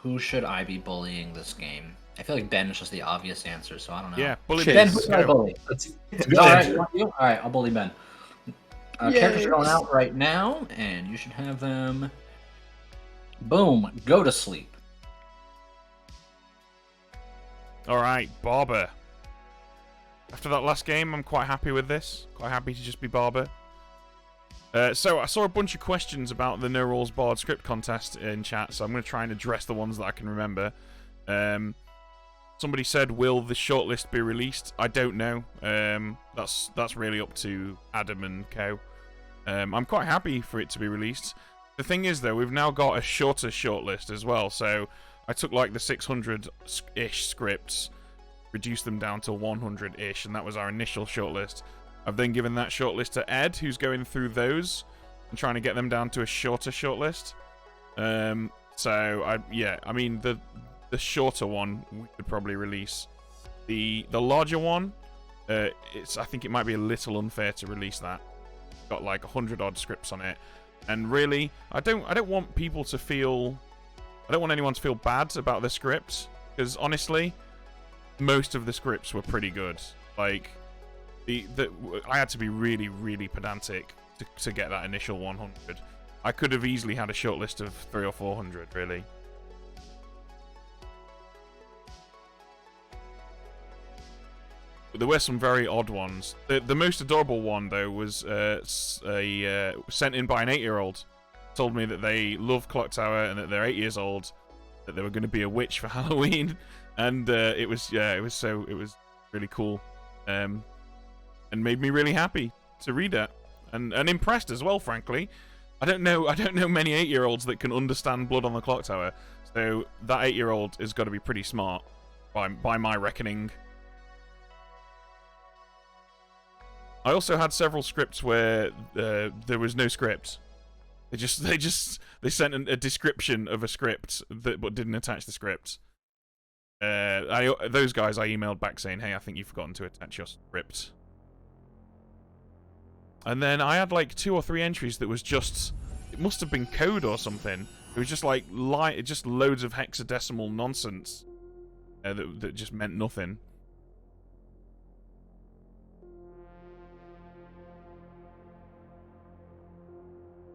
Who should I be bullying this game? I feel like Ben is just the obvious answer, so I don't know. Yeah, bully Ben, Ben. who should I bully? It's All right, you want you? All right, I'll bully Ben. Characters are Yay. going out right now, and you should have them. Boom, go to sleep. All right, Barber. After that last game, I'm quite happy with this. Quite happy to just be Barber. So I saw a bunch of questions about the No Rules Bard script contest in chat, so I'm going to try and address the ones that I can remember. Somebody said, will the shortlist be released? I don't know. That's really up to Adam and Co. I'm quite happy for it to be released. The thing is, though, we've now got a shorter shortlist as well, so I took like the 600-ish scripts, reduced them down to 100-ish, and that was our initial shortlist. I've then given that shortlist to Ed, who's going through those and trying to get them down to a shorter shortlist. I mean, the shorter one we could probably release. The larger one, I think it might be a little unfair to release that. Got like 100 odd scripts on it, and really, I don't want people to feel. I don't want anyone to feel bad about the scripts, because honestly, most of the scripts were pretty good. Like, I had to be really, really pedantic to get that initial 100. I could have easily had a short list of 300 or 400, really. But there were some very odd ones. The most adorable one, though, was sent in by an 8-year-old. Told me that they love Clock Tower and that they're 8 years old, that they were going to be a witch for Halloween, and it was really cool, and made me really happy to read it, and impressed as well. Frankly, I don't know many 8-year-olds that can understand Blood on the Clock Tower, so that 8-year-old has got to be pretty smart, by my reckoning. I also had several scripts where there was no script. They sent a description of a script but didn't attach the script. Those guys I emailed back saying, hey, I think you've forgotten to attach your script. And then I had like 2 or 3 entries that was just, it must have been code or something. It was just like just loads of hexadecimal nonsense that just meant nothing.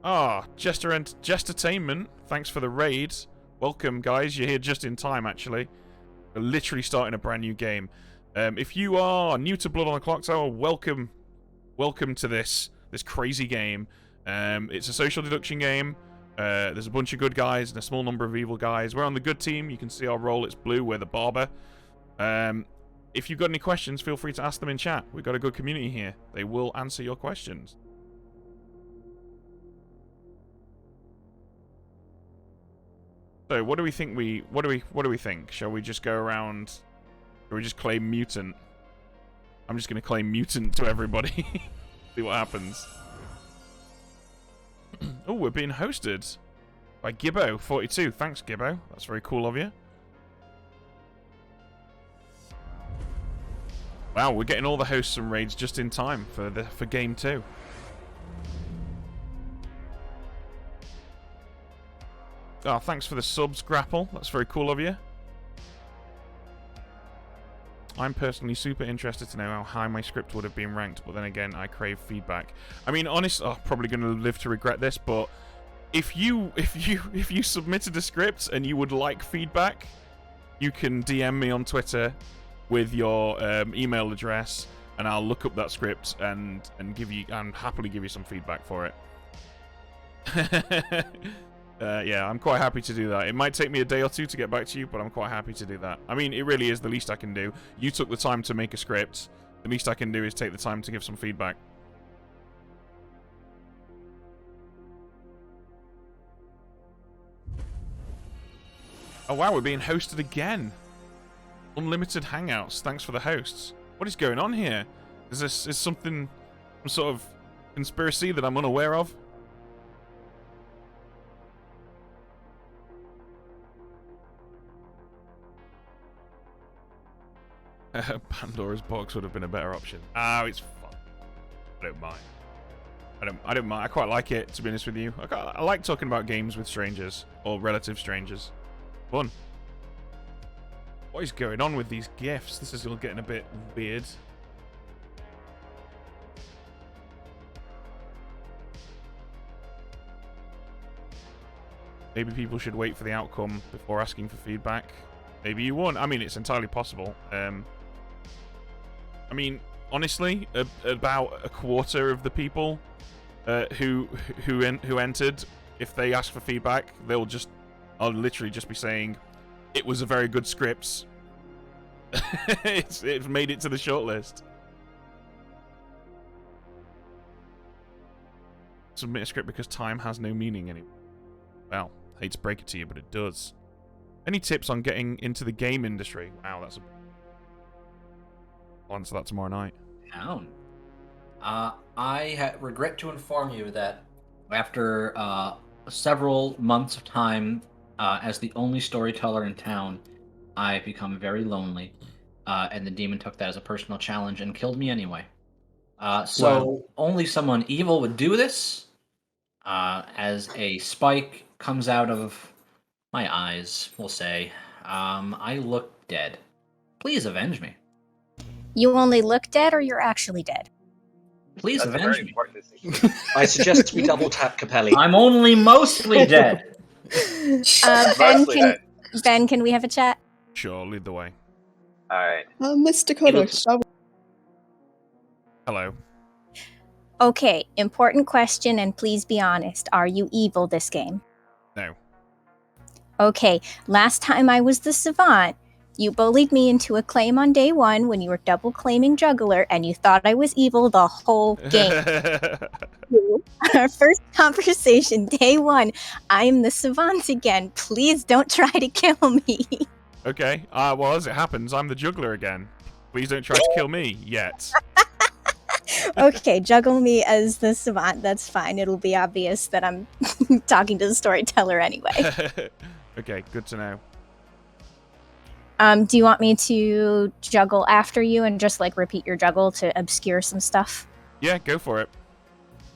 Ah, Jestertainment, thanks for the raid. Welcome, guys. You're here just in time, actually. We're literally starting a brand new game. If you are new to Blood on the Clock Tower, welcome to this crazy game. It's a social deduction game. There's a bunch of good guys and a small number of evil guys. We're on the good team. You can see our role. It's blue. We're the barber. If you've got any questions, feel free to ask them in chat. We've got a good community here. They will answer your questions. So, what do we think? What do we think? Shall we just go around? Shall we just claim mutant? I'm just going to claim mutant to everybody. See what happens. Oh, we're being hosted by Gibbo42. Thanks, Gibbo. That's very cool of you. Wow, we're getting all the hosts and raids just in time for game 2. Oh, thanks for the subs, Grapple. That's very cool of you. I'm personally super interested to know how high my script would have been ranked, but then again, I crave feedback. I mean, probably going to live to regret this, but if you submitted a script and you would like feedback, you can DM me on Twitter with your email address, and I'll look up that script and happily give you some feedback for it. Yeah, I'm quite happy to do that. It might take me a day or 2 to get back to you, but I'm quite happy to do that. I mean, it really is the least I can do. You took the time to make a script. The least I can do is take the time to give some feedback. Oh wow, we're being hosted again. Unlimited Hangouts. Thanks for the hosts. What is going on here? Is something, some sort of conspiracy that I'm unaware of? Pandora's box would have been a better option. Oh, it's fun. I don't mind. I don't mind. I quite like it, to be honest with you. I like talking about games with strangers or relative strangers. Fun. What is going on with these gifts? This is all getting a bit weird. Maybe people should wait for the outcome before asking for feedback. Maybe you won. I mean, it's entirely possible. I mean, honestly, about a quarter of the people who entered, if they ask for feedback, I'll literally just be saying, it was a very good script. It's made it to the shortlist. Submit a script because time has no meaning anymore. Well, I hate to break it to you, but it does. Any tips on getting into the game industry? Wow, that's a... I'll answer that tomorrow night. Down. I regret to inform you that after several months of time as the only storyteller in town, I've become very lonely, and the demon took that as a personal challenge and killed me anyway. So only someone evil would do this, as a spike comes out of my eyes, we'll say. I look dead. Please avenge me. You only look dead, or you're actually dead? Please That's a avenge very me. important decision. I suggest we double tap Capelli. I'm only mostly dead. Mostly dead. Ben, can we have a chat? Sure, lead the way. Alright. Miss Dakota, shall we? Hello. Okay, important question, and please be honest. Are you evil this game? No. Okay, last time I was the savant, you bullied me into a claim on day one when you were double claiming Juggler, and you thought I was evil the whole game. Our first conversation, day one, I am the savant again. Please don't try to kill me. Okay, well, as it happens, I'm the Juggler again. Please don't try to kill me yet. Okay, juggle me as the savant. That's fine. It'll be obvious that I'm talking to the storyteller anyway. Okay, good to know. Do you want me to juggle after you and just like repeat your juggle to obscure some stuff? Yeah, go for it.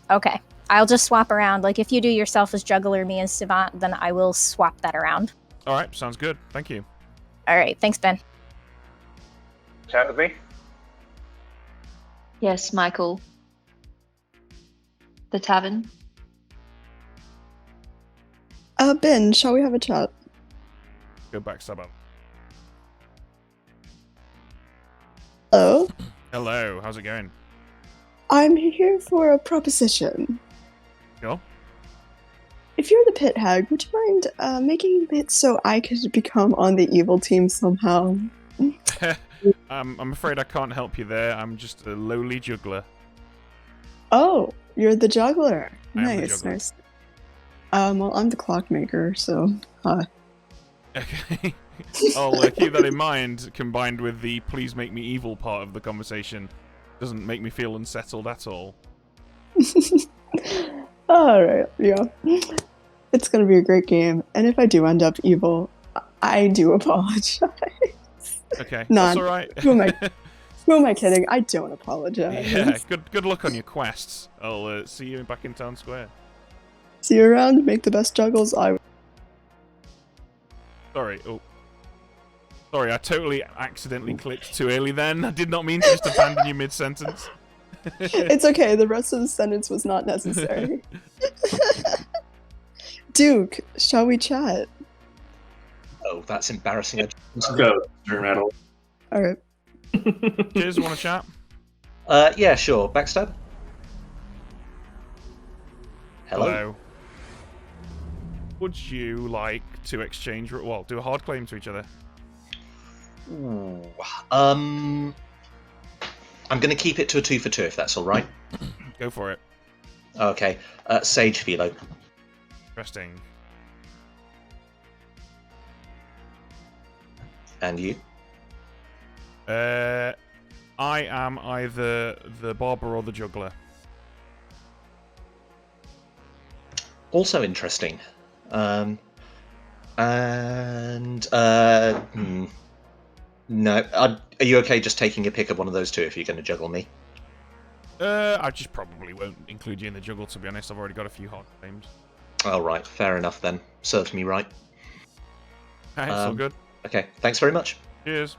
Okay. I'll just swap around. Like if you do yourself as juggler, me as savant, then I will swap that around. Alright, sounds good. Thank you. Alright, thanks, Ben. Chat with me? Yes, Michael. The tavern. Ben, shall we have a chat? Go back, sub up. Hello? Hello, how's it going? I'm here for a proposition. Go. If you're the pit hag, would you mind making it so I could become on the evil team somehow? I'm afraid I can't help you there. I'm just a lowly juggler. Oh, you're the juggler. I am the Nice, juggler. nice. Well, I'm the clockmaker, so, Okay. I'll keep that in mind, combined with the please make me evil part of the conversation. Doesn't make me feel unsettled at all. Alright, yeah. It's gonna be a great game, and if I do end up evil, I do apologize. Okay, Nah, that's alright. who am I kidding? I don't apologize. Yeah, good luck on your quests. I'll see you back in town square. See you around, make the best juggles. Sorry, Sorry, I totally accidentally clicked too early then. I did not mean to just abandon you mid-sentence. It's okay, the rest of the sentence was not necessary. Duke, shall we chat? Oh, that's embarrassing. Let's go, Mr. Metal. Alright. Cheers, want to chat? Yeah, sure. Backstab? Hello? Would you like to exchange, well, do a hard claim to each other? Ooh, I'm going to keep it to a 2 for 2 if that's all right. Go for it. Okay. Sage Philo. Interesting. And you? I am either the barber or the juggler. Also interesting. No. Are you okay just taking a pick of one of those two if you're going to juggle me? I just probably won't include you in the juggle, to be honest. I've already got a few hard claims. All right. Fair enough then. Serves me right. Hey, it's all good. Okay, thanks very much. Cheers.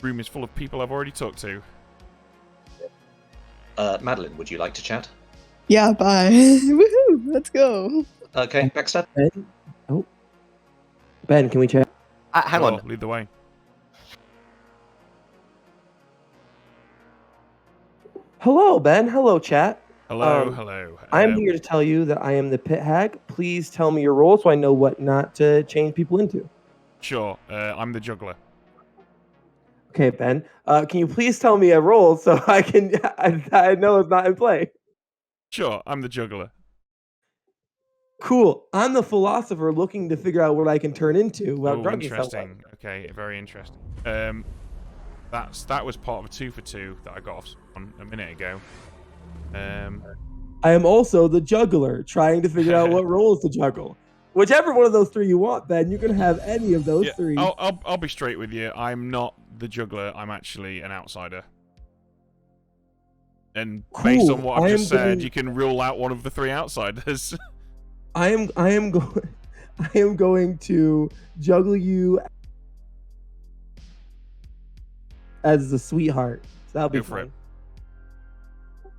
Room is full of people I've already talked to. Madeline, would you like to chat? Yeah, bye. Woohoo! Let's go. Okay, backstab. Ben? Oh. Ben, can we chat? Hang Sure, on. lead the way. Hello, Ben. Hello, chat. Hello, hello. I'm here to tell you that I am the pit hag. Please tell me your role so I know what not to change people into. Sure, I'm the juggler. Okay, Ben. Can you please tell me a role so I can I know it's not in play? Sure, I'm the juggler. Cool. I'm the philosopher looking to figure out what I can turn into without Oh, drugging someone. interesting. Okay, very interesting. That was part of a 2 for 2 that I got off on a minute ago. I am also the juggler, trying to figure out what roles to juggle. Whichever one of those three you want, Ben, you can have any of those three. I'll be straight with you. I'm not the juggler. I'm actually an outsider. And based on what I've just said, you can rule out one of the 3 outsiders. I am going to juggle you as the sweetheart. So that'll be Go for fun. it.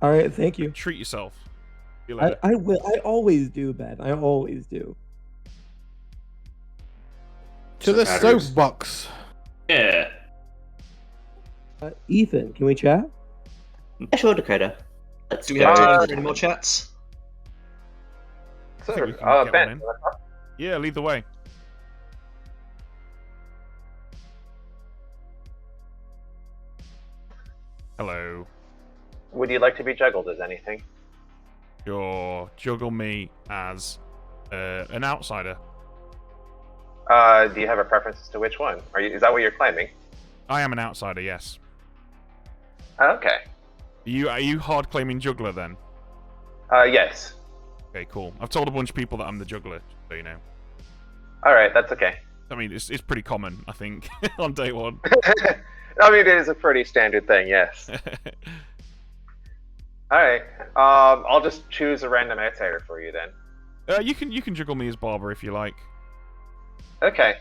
All right, thank you. Treat yourself. See you later. I will. I always do, Ben. I always do. To the soapbox. Yeah. Ethan, can we chat? Yeah, sure, Dakota. Let's Do we go. have time for any more chats? I think we can get Ben. one in. Yeah, lead the way. Hello. Would you like to be juggled as anything? Juggle me as an outsider. Do you have a preference as to which one? Is that what you're claiming? I am an outsider, yes. Okay. Are you hard claiming juggler then? Yes. Okay, cool. I've told a bunch of people that I'm the juggler, so you know. Alright, that's okay. I mean, it's pretty common, I think, on day 1. I mean, it is a pretty standard thing, yes. Alright, I'll just choose a random outsider for you then. you can juggle me as Barber if you like. Okay,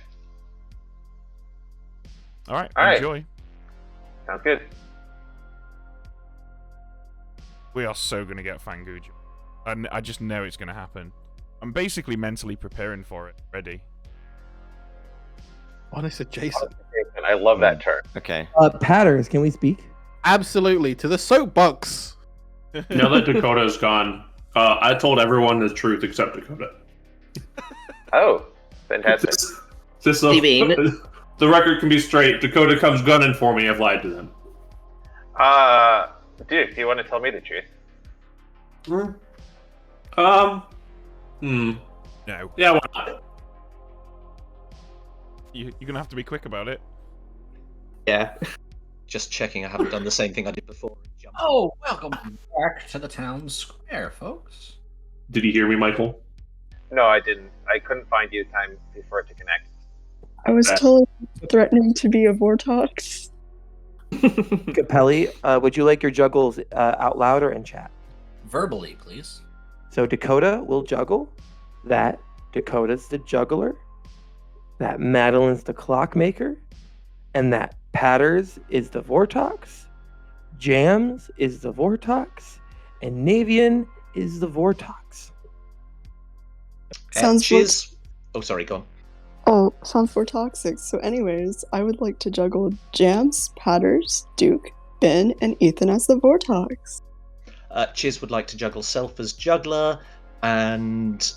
All right, All right. enjoy. sounds good. We are so gonna get Fanguja. I just know it's gonna happen. I'm basically mentally preparing for it, ready. Honest adjacent. I love that term. Okay. Patters, can we speak? Absolutely. To the soapbox. Now that Dakota's gone, I told everyone the truth except Dakota. Oh, fantastic. Just Do you mean- the record can be straight. Dakota comes gunning for me. I've lied to them. Dude, do you want to tell me the truth? No, Yeah, why not? you're gonna have to be quick about it. Yeah. Just checking I haven't done the same thing I did before. Jump. Oh, welcome back to the town square, folks. Did you hear me, Michael? No, I didn't. I couldn't find you in time for it to connect. I was totally threatening to be a Vortox. Capelli, would you like your juggles out loud or in chat? Verbally, please. So Dakota will juggle. That Dakota's the juggler. That Madeline's the clockmaker. And that Patters is the Vortox. Jams is the Vortox. And Navian is the Vortox. Sounds Cheers. Oh, sorry, go on. Oh, sounds Vortoxic. So anyways, I would like to juggle Jams, Patters, Duke, Ben, and Ethan as the Vortox. Chiz would like to juggle Self as juggler, and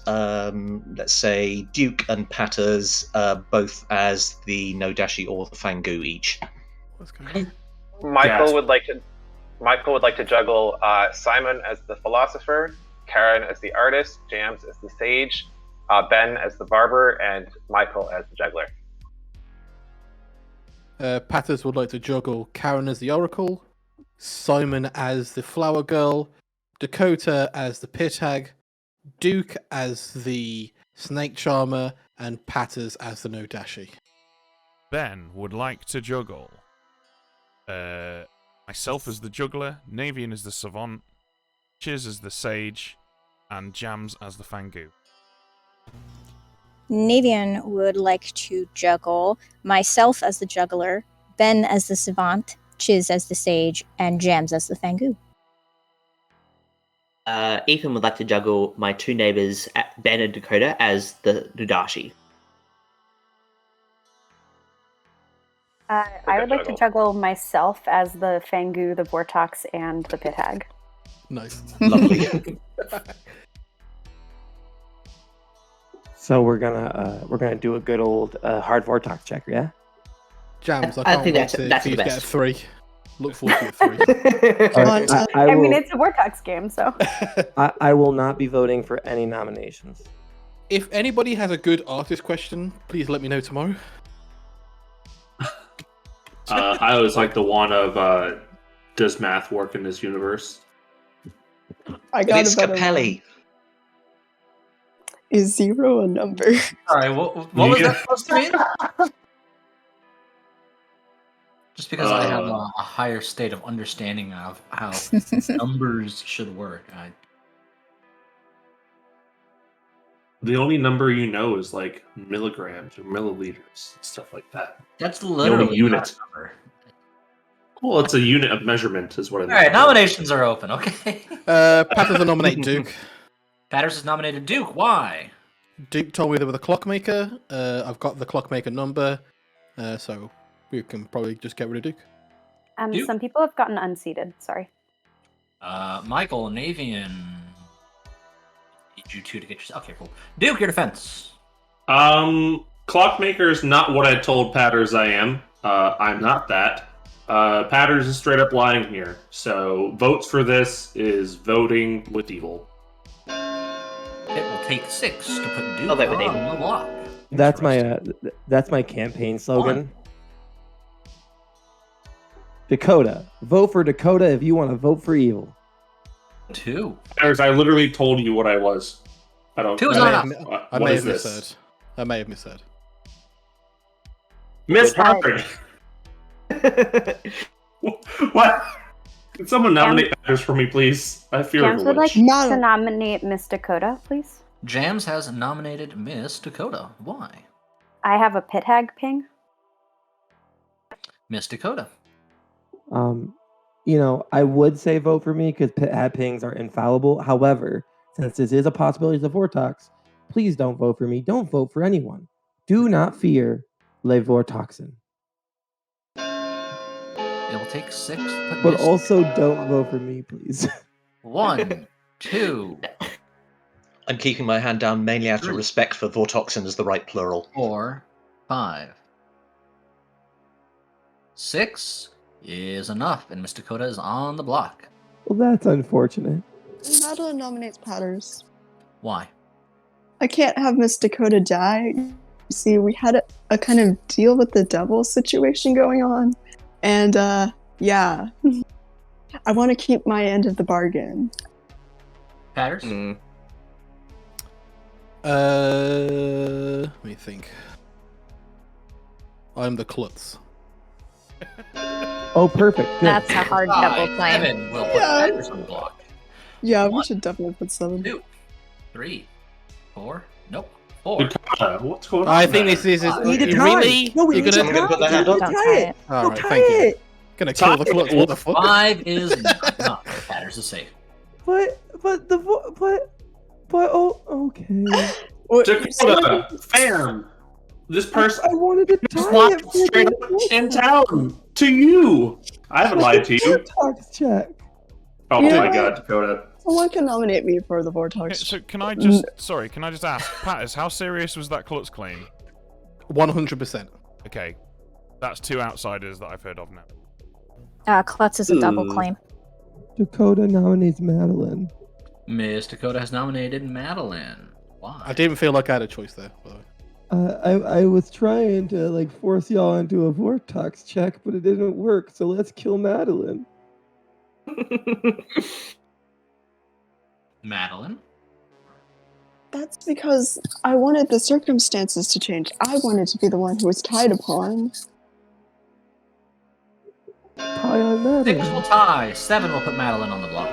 let's say Duke and Patters both as the Nodashi or the Fangu each. What's going on? Michael would like to juggle Simon as the philosopher, Karen as the artist, Jams as the sage, Ben as the barber, and Michael as the juggler. Patters would like to juggle Karen as the oracle, Simon as the flower girl, Dakota as the pit hag, Duke as the snake charmer, and Patters as the Nodashi. Ben would like to juggle myself as the Juggler, Navian as the Savant, Chiz as the Sage, and Jams as the Fangu. Navian would like to juggle myself as the Juggler, Ben as the Savant, Chiz as the Sage, and Jams as the Fangu. Ethan would like to juggle my two neighbors, Ben and Dakota, as the Nudashi. I would like to juggle myself as the Fangu, the Vortox, and the Pit Hag. Nice. Lovely. So we're gonna do a good old hard Vortox check, yeah? Jams, I I can't think wait that's for the you to get a best. 3. Look forward to a 3. All right, I mean, will, it's a Vortox game, so. I will not be voting for any nominations. If anybody has a good artist question, please let me know tomorrow. I always like the one of does math work in this universe? I But got it's a better Capelli. one. Is 0 a number? Sorry, what was that supposed to mean? Just because I have a higher state of understanding of how numbers should work. The only number you know is like milligrams or milliliters, stuff like that. That's only literally unit. not a number. Well, it's a unit of measurement, is what it is. All right, nominations are open. Okay. Patters will nominate Duke. Patters has nominated Duke. Why? Duke told me there was a clockmaker. I've got the clockmaker number, so we can probably just get rid of Duke. Duke? Some people have gotten unseated. Sorry. Michael, Navian. Need you two to get yourself. Okay, cool. Duke, your defense. Clockmaker is not what I told Patters I am. I'm not that. Patters is straight up lying here. So votes for this is voting with evil. It will take 6 to put Duke Oh, that would on be- the block. That's my campaign slogan. Dakota, vote for Dakota if you want to vote for evil. 2. Patters, I literally told you what I was. I don't. 2 is I not don't- enough. I what may is have this? misheard. I may have misheard. Misheard. What? Can someone nominate Patters for me, please? I fear Jams the would like witch. Not- to nominate Miss Dakota, please. Jams has nominated Miss Dakota. Why? I have a Pit Hag ping. Miss Dakota. I would say vote for me because pit hat pings are infallible. However, since this is a possibility of Vortox, please don't vote for me. Don't vote for anyone. Do not fear Le Vortoxin. It will take 6 to put But Miss also don't vote for me, please. 1, 2, I'm keeping my hand down mainly out of respect for Vortoxin as the right plural. 4, 5. 6 is enough, and Miss Dakota is on the block. Well, that's unfortunate. Madeline nominates Patters. Why? I can't have Miss Dakota die. You see, we had a kind of deal with the devil situation going on. And, yeah. I want to keep my end of the bargain. Patters? Let me think. I'm the klutz. Oh, perfect. Good. That's a hard double claim. 7 will put Yeah. Patters on the block. Yeah, we 1, should definitely put 7. 2, 3, 4. Nope. 4. Dakota, what's going on? I think there? this is. We need to you tie. really? No, we You're need to gonna. I'm going to put the hand up. Don't tie it. All Go right, tie thank you. it. Gonna kill the klutz. What the fuck? 5 is not enough. Patters is safe. But oh, okay. Dakota, fam, this person I wanted to just tie lied it for straight up in town to you. I haven't lied to you. Vortox check. Oh You know my what? god, Dakota. Someone can nominate me for the Okay, Vortox. so can I just ask, Patters, how serious was that klutz claim? 100%. Okay, that's 2 outsiders that I've heard of now. Klutz is a double claim. Dakota nominates Madeline. Miss Dakota has nominated Madeline. Why? I didn't feel like I had a choice there. By the way. I was trying to force y'all into a Vortox check, but it didn't work. So let's kill Madeline. Madeline? That's because I wanted the circumstances to change. I wanted to be the one who was tied upon. Tied tie on 6 will Madeline. tie. 7 will put Madeline on the block.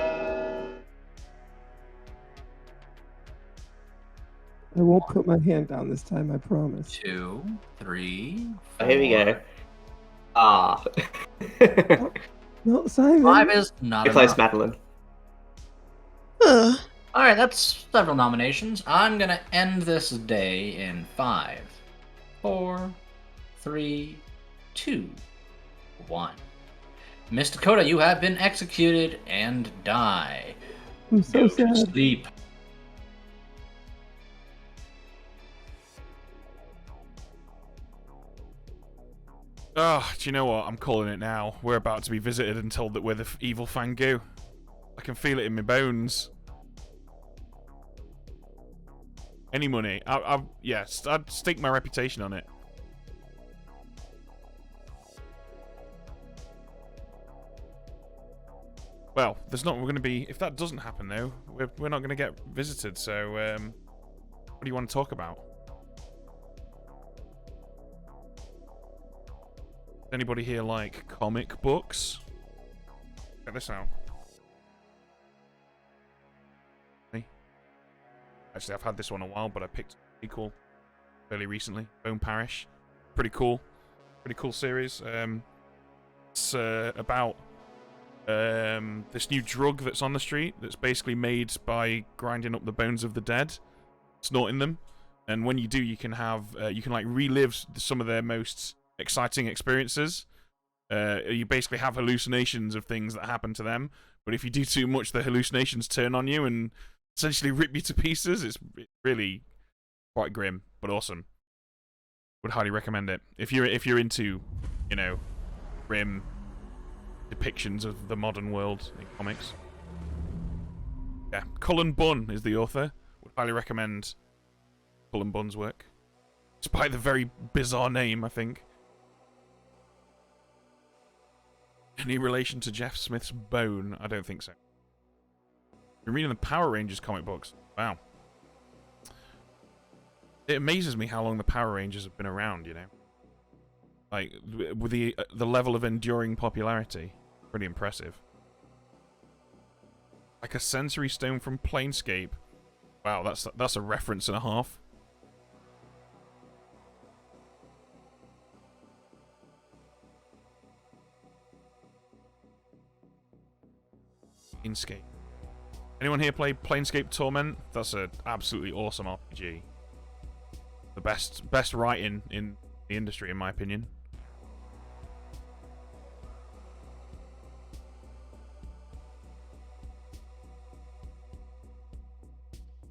I won't put my hand down this time, I promise. 2, 3, 4. Oh, here we go. Ah. No, Simon. 5 is not Get close, enough. Madeline. Ugh. All right, that's several nominations. I'm gonna end this day in 5, 4, 3, 2, 1. Miss Dakota, you have been executed and die. I'm so Go to sad. sleep. Oh, do you know what? I'm calling it now. We're about to be visited and told that we're the evil Fangu. I can feel it in my bones. Any money? Yes, I'd stake my reputation on it. Well, there's not. We're going to be. If that doesn't happen, though, we're not going to get visited. So, what do you want to talk about? Does anybody here like comic books? Check this out. Actually, I've had this one a while, but I picked a sequel fairly recently. Bone Parish. Pretty cool. Pretty cool series. It's about this new drug that's on the street that's basically made by grinding up the bones of the dead, snorting them, and when you do, you can have you can like relive some of their most exciting experiences. You basically have hallucinations of things that happen to them, but if you do too much, the hallucinations turn on you and essentially rip you to pieces. It's really quite grim, but awesome. Would highly recommend it if you're into, you know, grim depictions of the modern world in comics. Yeah, Cullen Bunn is the author. Would highly recommend Cullen Bunn's work, despite the very bizarre name, I think. Any relation to Jeff Smith's Bone? I don't think so. You're reading the Power Rangers comic books. Wow. It amazes me how long the Power Rangers have been around, you know. Like, with the level of enduring popularity. Pretty impressive. Like a sensory stone from Planescape. Wow, that's a reference and a half. Planescape. Anyone here play Planescape Torment? That's an absolutely awesome RPG. The best writing in the industry, in my opinion.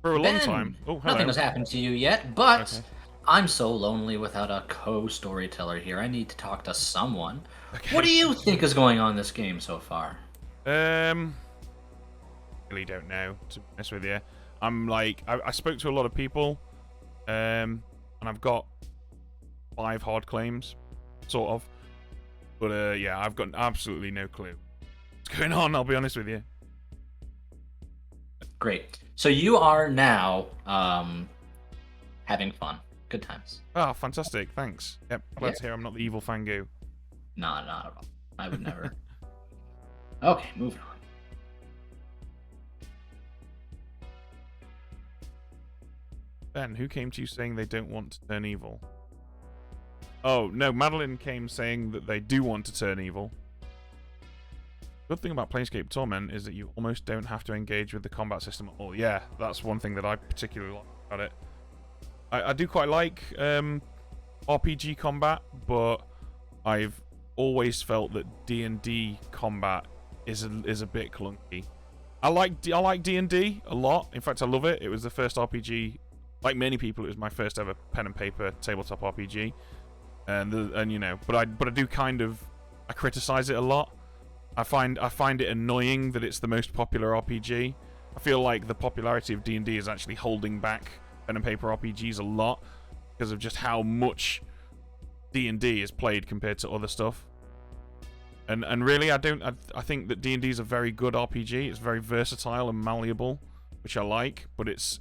For a long time. Oh, hello. Nothing has happened to you yet, but Okay. I'm so lonely without a co-storyteller here. I need to talk to someone. Okay. What do you think is going on in this game so far? Really don't know, to be honest with you. I'm like, I spoke to a lot of people, and I've got 5 hard claims, sort of. But yeah, I've got absolutely no clue what's going on, I'll be honest with you. Great. So you are now having fun. Good times. Oh, fantastic, thanks. Yep, glad Yeah. to hear I'm not the evil Fangu. No, not at all. I would never. Okay, moving on. Ben, who came to you saying they don't want to turn evil? Oh, no, Madeline came saying that they do want to turn evil. Good thing about Planescape Torment is that you almost don't have to engage with the combat system at all. Yeah, that's one thing that I particularly like about it. I do quite like RPG combat, but I've always felt that D&D combat is a bit clunky. I like D&D a lot. In fact, I love it. It was the first RPG. Like many people, it was my first ever pen and paper tabletop RPG, and you know, but I do kind of criticize it a lot. I find it annoying that it's the most popular RPG. I feel like the popularity of D&D is actually holding back pen and paper RPGs a lot because of just how much D&D is played compared to other stuff. And really, I think that D&D is a very good RPG. It's very versatile and malleable, which I like, but it's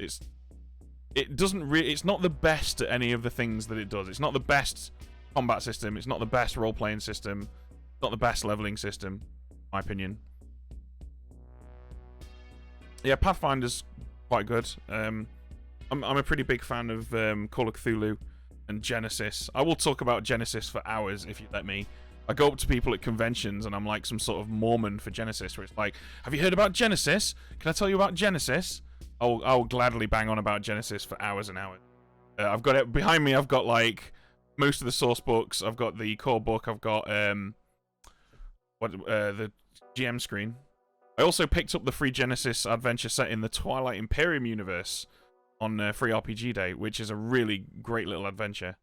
not the best at any of the things that it does. It's not the best combat system. It's not the best role-playing system. not the best leveling system, in my opinion. Yeah, Pathfinder's quite good. I'm a pretty big fan of Call of Cthulhu and Genesis. I will talk about Genesis for hours if you let me. I go up to people at conventions and I'm like some sort of Mormon for Genesis, where it's like, have you heard about Genesis? Can I tell you about Genesis? I'll gladly bang on about Genesis for hours and hours. I've got it behind me. I've got like most of the source books. I've got the core book. I've got the GM screen. I also picked up the free Genesis adventure set in the Twilight Imperium universe on Free RPG Day, which is a really great little adventure.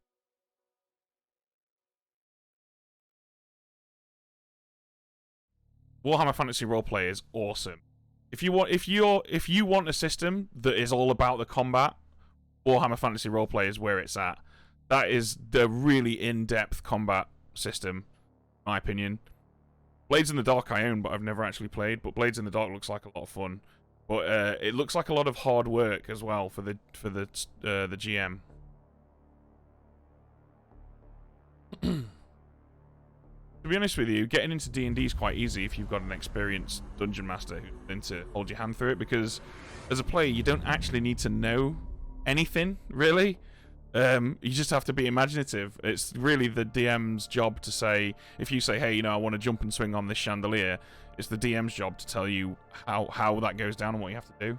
Warhammer Fantasy Roleplay is awesome. If you want a system that is all about the combat, Warhammer Fantasy Roleplay is where it's at. That is the really in-depth combat system, in my opinion. Blades in the Dark I own, but I've never actually played. But Blades in the Dark looks like a lot of fun. But it looks like a lot of hard work as well for the GM. To be honest with you, getting into D&D is quite easy if you've got an experienced dungeon master who's willing to hold your hand through it, because as a player, you don't actually need to know anything, really. You just have to be imaginative. It's really the DM's job to say, if you say, hey, you know, I want to jump and swing on this chandelier, it's the DM's job to tell you how that goes down and what you have to do.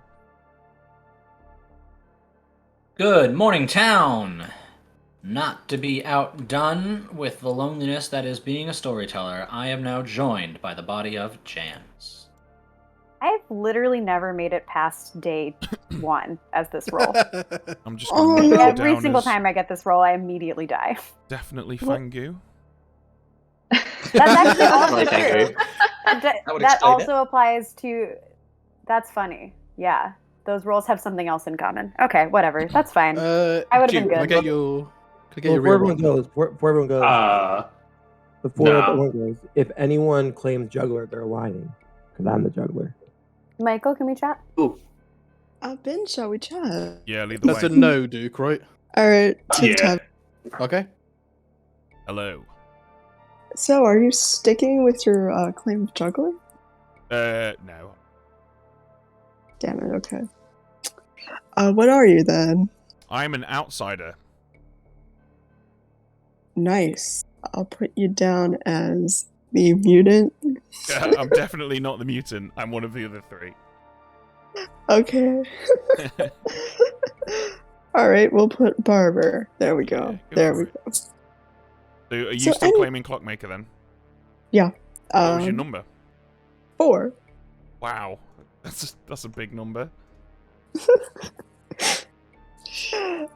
Good morning, town! Not to be outdone with the loneliness that is being a storyteller, I am now joined by the body of Jams. I've literally never made it past day 1 as this role. I'm just gonna Every single time I get this role, I immediately die. Definitely Fangu. That's actually also Like true. That would That explain also applies to... That's funny. Yeah. Those roles have something else in common. Okay, whatever. That's fine. I would have been Duke, Can I good. get your Before real everyone one? goes, before everyone goes, before no. everyone goes, if anyone claims Juggler, they're lying, because I'm the Juggler. Michael, can we chat? Ooh. Ben, shall we chat? Yeah, lead the That's way. a no, Duke, right? Alright, Yeah. Okay. Hello. So, are you sticking with your claim of juggler? No. Damn it, okay. What are you then? I'm an outsider. Nice. I'll put you down as the mutant. I'm definitely not the mutant. I'm one of the other 3. Okay. Alright, we'll put Barber. There we go. Yeah, There we go. So are you So still any- claiming Clockmaker then? Yeah. What was your number? 4. Wow. That's a big number.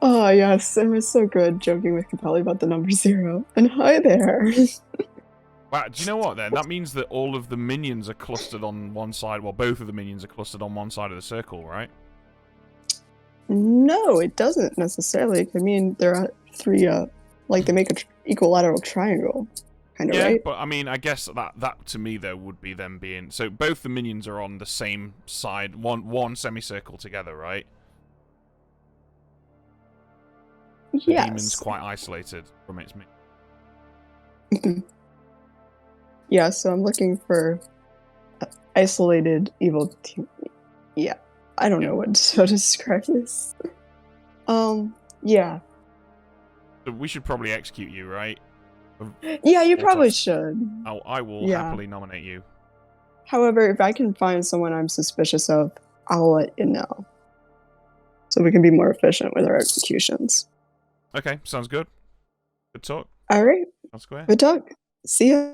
Oh, yes. It was so good joking with Capelli about the number 0. And hi there. Wow, do you know what then? That means that all of the minions are clustered on one side. Well, both of the minions are clustered on one side of the circle, right? No, it doesn't necessarily. I mean, there are 3, like, they make an equilateral triangle. Kind of, Yeah, right? but I mean, I guess that to me though would be them being so both the minions are on the same side, one semicircle together, right? The demon's Yes. quite isolated from its minions. Yeah, so I'm looking for isolated evil team. Yeah, I don't know what to describe this. Yeah. So we should probably execute you, right? Yeah, you probably Vortox. should. I will Yeah. happily nominate you. However, if I can find someone I'm suspicious of, I'll let you know. So we can be more efficient with our executions. Okay, sounds good. Good talk. Alright, Sounds square. good talk. See ya.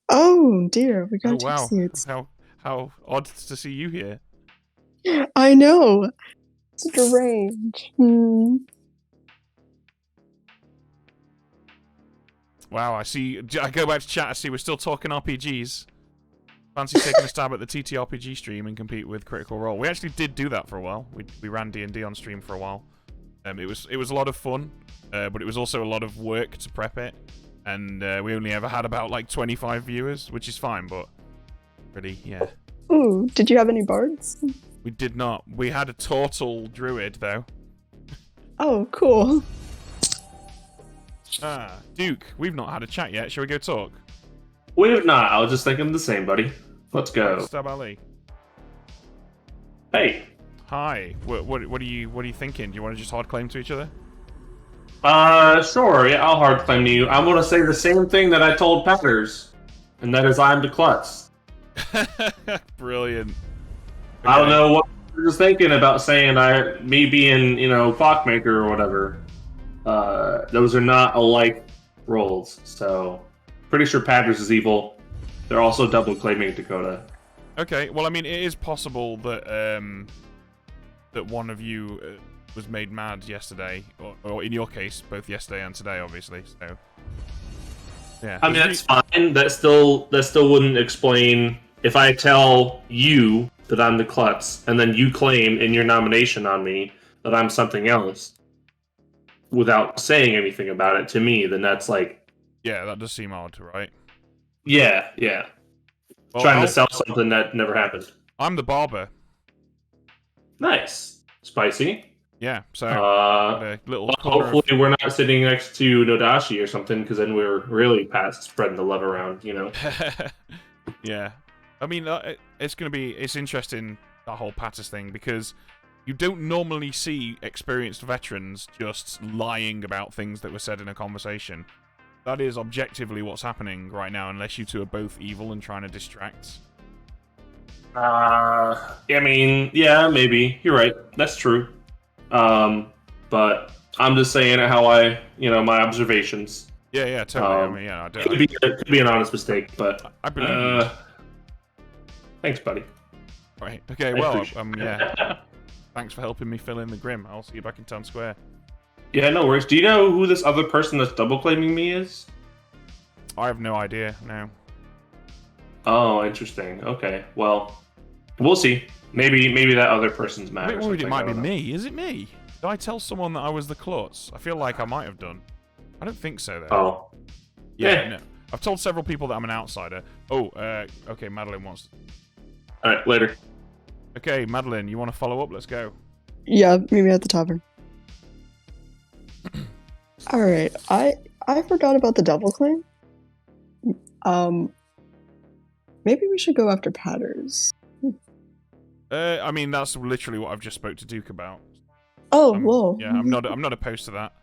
Oh dear, we got Oh two wow, seats. how odd to see you here. I know. Strange. Wow, I see. I go back to chat. I see we're still talking RPGs. Fancy taking a stab at the TTRPG stream and compete with Critical Role. We actually did do that for a while. We ran D&D on stream for a while. It was a lot of fun, but it was also a lot of work to prep it. And we only ever had about like 25 viewers, which is fine, but really, yeah. Ooh, did you have any bards? We did not. We had a turtle druid though. Oh, cool. Duke, we've not had a chat yet. Shall we go talk? We have not. I was just thinking the same, buddy. Let's go. Stab Ali. Hey. Hi. What are you thinking? Do you want to just hard claim to each other? Sure. Yeah, I'll hard claim to you. I'm gonna say the same thing that I told Patters, and that is I'm the klutz. Brilliant. Okay. I don't know what you're just thinking about saying me being, clockmaker or whatever. Those are not alike roles, so pretty sure Patters is evil. They're also double claiming Dakota. Okay, well, I mean, it is possible that that one of you was made mad yesterday, or in your case, both yesterday and today, obviously. So, yeah. I mean, that's fine. That still wouldn't explain if I tell you that I'm the klutz, and then you claim in your nomination on me that I'm something else, without saying anything about it to me. Then that's like, yeah, that does seem odd, right? Yeah. Well, Trying to sell something that never happened. I'm the barber. Nice. Spicy. Yeah, so well, hopefully we're not sitting next to Nodashi or something, because then we're really past spreading the love around, Yeah. I mean, it's interesting, that whole Patters thing, because you don't normally see experienced veterans just lying about things that were said in a conversation. That is objectively what's happening right now, unless you two are both evil and trying to distract. I mean, yeah, maybe. You're right. That's true. But I'm just saying it how my observations. Yeah, totally. I mean, yeah, could be an honest mistake, but I believe you. Thanks, buddy. Right. Okay. Well, yeah. Thanks for helping me fill in the grim. I'll see you back in town square. Yeah, no worries. Do you know who this other person that's double claiming me is? I have no idea. No. Oh, interesting. Okay. Well, we'll see. Maybe that other person's mad. I'm worried it might be me. Is it me? Did I tell someone that I was the klutz? I feel like I might have done. I don't think so, though. Oh. Yeah. No. I've told several people that I'm an outsider. Oh, okay, Madeline wants... Alright, later. Okay, Madeline, you want to follow up? Let's go. Yeah, meet me at the tavern. Alright, I forgot about the double claim. Maybe we should go after Patters. I mean, that's literally what I've just spoke to Duke about. Oh, whoa. Yeah, I'm not opposed to that.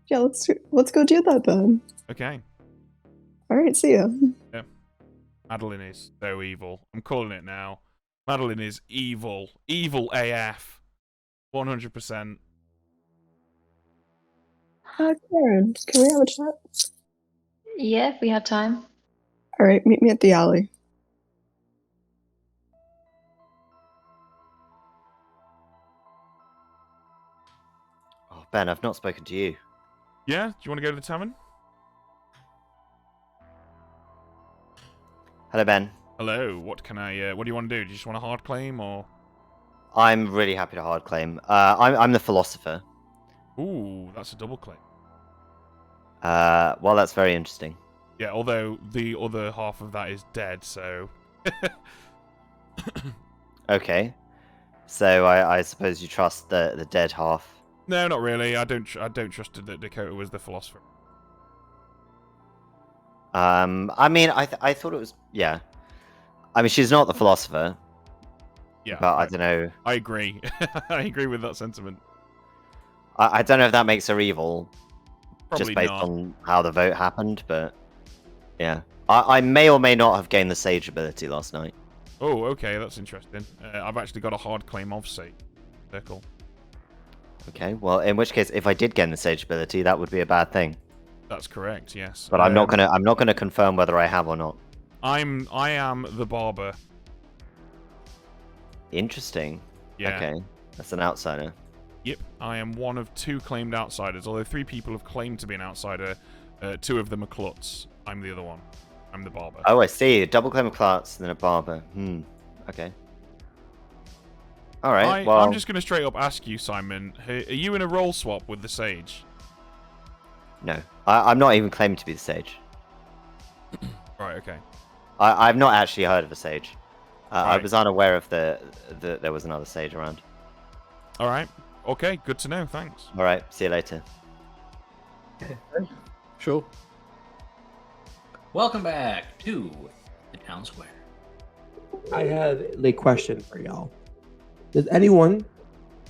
Yeah, let's go do that then. Okay. Alright, see ya. Yeah. Madeline is so evil. I'm calling it now. Madeline is evil. Evil AF. 100%. Karen, can we have a chat? Yeah, if we have time. Alright, meet me at the alley. Oh, Ben, I've not spoken to you. Yeah? Do you want to go to the tavern? Hello, Ben. Hello. What do you want to do? Do you just want a hard claim, or...? I'm really happy to hard claim. I'm the Philosopher. Ooh, that's a double claim. Well, that's very interesting. Yeah, although the other half of that is dead, so... Okay. So I suppose you trust the dead half. No, not really. I don't trust that Dakota was the Philosopher. I mean, I thought it was... Yeah. I mean, she's not the Philosopher. Yeah. But I don't know. I agree. I agree with that sentiment. I don't know if that makes her evil. Probably just based not. on how the vote happened, but... Yeah. I may or may not have gained the Sage ability last night. Oh, okay, that's interesting. I've actually got a hard claim of Sage. Circle. Okay, well, in which case, if I did gain the Sage ability, that would be a bad thing. That's correct, yes. But I'm not gonna confirm whether I have or not. I am the barber. Interesting. Yeah. Okay, that's an outsider. Yep, I am one of 2 claimed outsiders. Although 3 people have claimed to be an outsider, 2 of them are klutz. I'm the other one. I'm the barber. Oh, I see. A double claim of klutz, then a barber. Okay. All right. Well, I'm just going to straight up ask you, Simon. Are you in a role swap with the Sage? No, I'm not even claiming to be the Sage. Right. Okay. I've not actually heard of a Sage. I Right. was unaware of there was another Sage around. All right. Okay. Good to know. Thanks. All right. See you later. Sure. Welcome back to the town square. I have a question for y'all. Does anyone,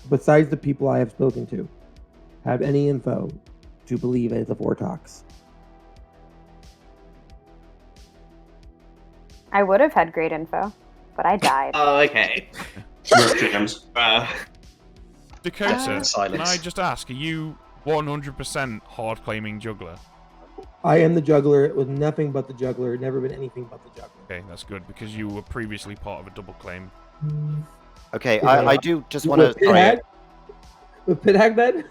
besides the people I have spoken to, have any info to believe as a Vortox? I would have had great info, but I died. Oh, okay. Jams. Dakota, can Silence. I just ask, are you 100% hard claiming Juggler? I am the juggler. It was nothing but the juggler. Never been anything but the juggler. Okay, that's good, because you were previously part of a double claim. Okay, Yeah. I do just want to. With Pithag? With Pithag then?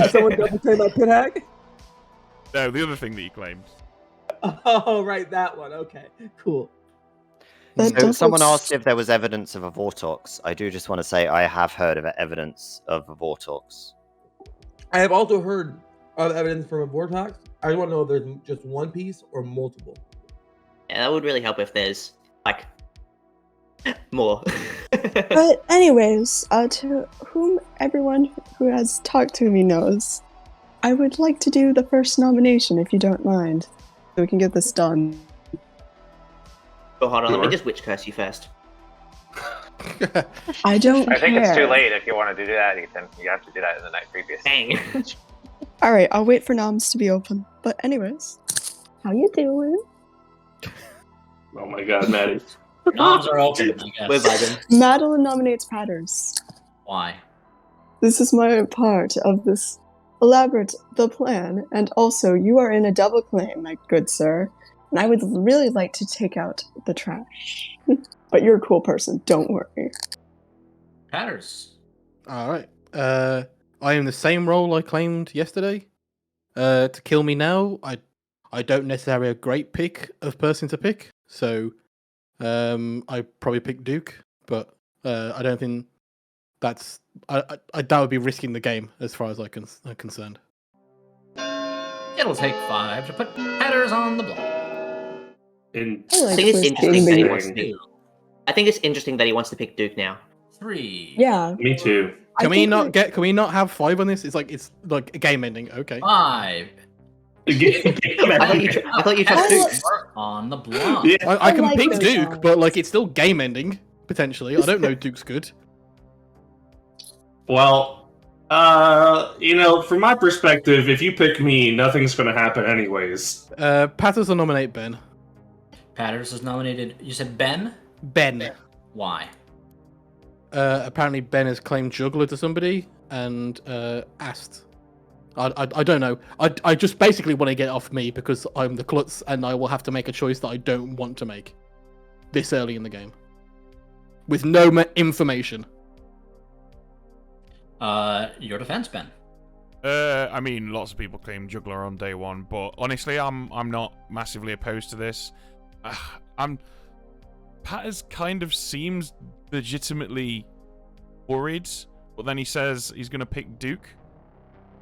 someone double claim my Pithag? No, the other thing that you claimed. Oh, right, that one. Okay, cool. So someone asked if there was evidence of a Vortox. I do just want to say I have heard of evidence of a Vortox. I have also heard of evidence from a Vortox. I want to know if there's just one piece or multiple. Yeah, that would really help if there's, like, more. But anyways, to whom everyone who has talked to me knows, I would like to do the first nomination if you don't mind, so we can get this done. But hold on, let me Sure. just witch curse you first. I don't I think care. it's too late if you want to do that, Ethan. You have to do that in the night previous. Dang. Alright, I'll wait for noms to be open. But anyways, how you doing? Oh my god, Maddie. Noms are open, I guess. We're vibing. Madeline nominates Patters. Why? This is my part of this the plan, and also you are in a double claim, my good sir. And I would really like to take out the trash. But you're a cool person, don't worry. Patters. All right. I am the same role I claimed yesterday. To kill me now, I don't necessarily have a great pick of person to pick, so I probably pick Duke, but I don't think that's that would be risking the game as far as I'm concerned. It'll take 5 to put Patters on the block. I think it's interesting that he wants to pick. I think it's interesting that he wants to pick Duke now. 3. Yeah. Me too. Can we not have 5 on this? It's like a game ending. Okay. 5. I thought you chose Duke. On the block. I can like pick those Duke, songs. but like it's still game ending potentially. I don't know Duke's good. Well, from my perspective, if you pick me, nothing's going to happen anyways. Patters will nominate Ben. Patters is nominated. You said Ben? Ben. Why? Apparently Ben has claimed Juggler to somebody and asked. I don't know. I just basically want to get it off me because I'm the klutz and I will have to make a choice that I don't want to make this early in the game with no information. Your defense, Ben. I mean, lots of people claim Juggler on day one, but honestly, I'm not massively opposed to this. Patters kind of seems legitimately worried, but then he says he's going to pick Duke,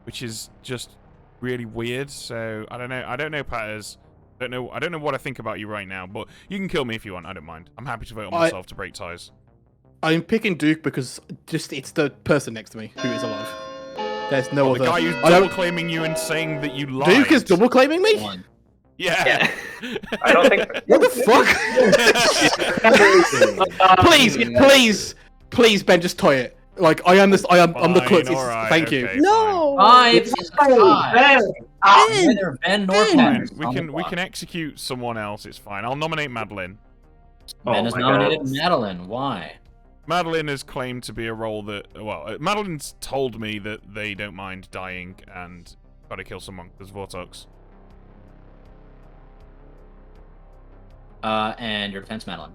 which is just really weird. So I don't know, Patters. I don't know what I think about you right now, but you can kill me if you want. I don't mind. I'm happy to vote on myself to break ties. I'm picking Duke because it's the person next to me who is alive. There's no other. The guy who's double claiming you and saying that you lied. Duke is double claiming me? Yeah. I don't think. What the fuck? please, Ben, just toy it. Like I'm the klutz. Right, Thank okay, you. fine. No. 5 is 5. Neither Ben nor Fine. Patters. We can execute someone else. It's fine. I'll nominate Madeline. Ben has nominated Madeline. Why? Madeline has claimed to be a role that, Madeline's told me that they don't mind dying and gotta kill someone because Vortox. And your defense, Madeline.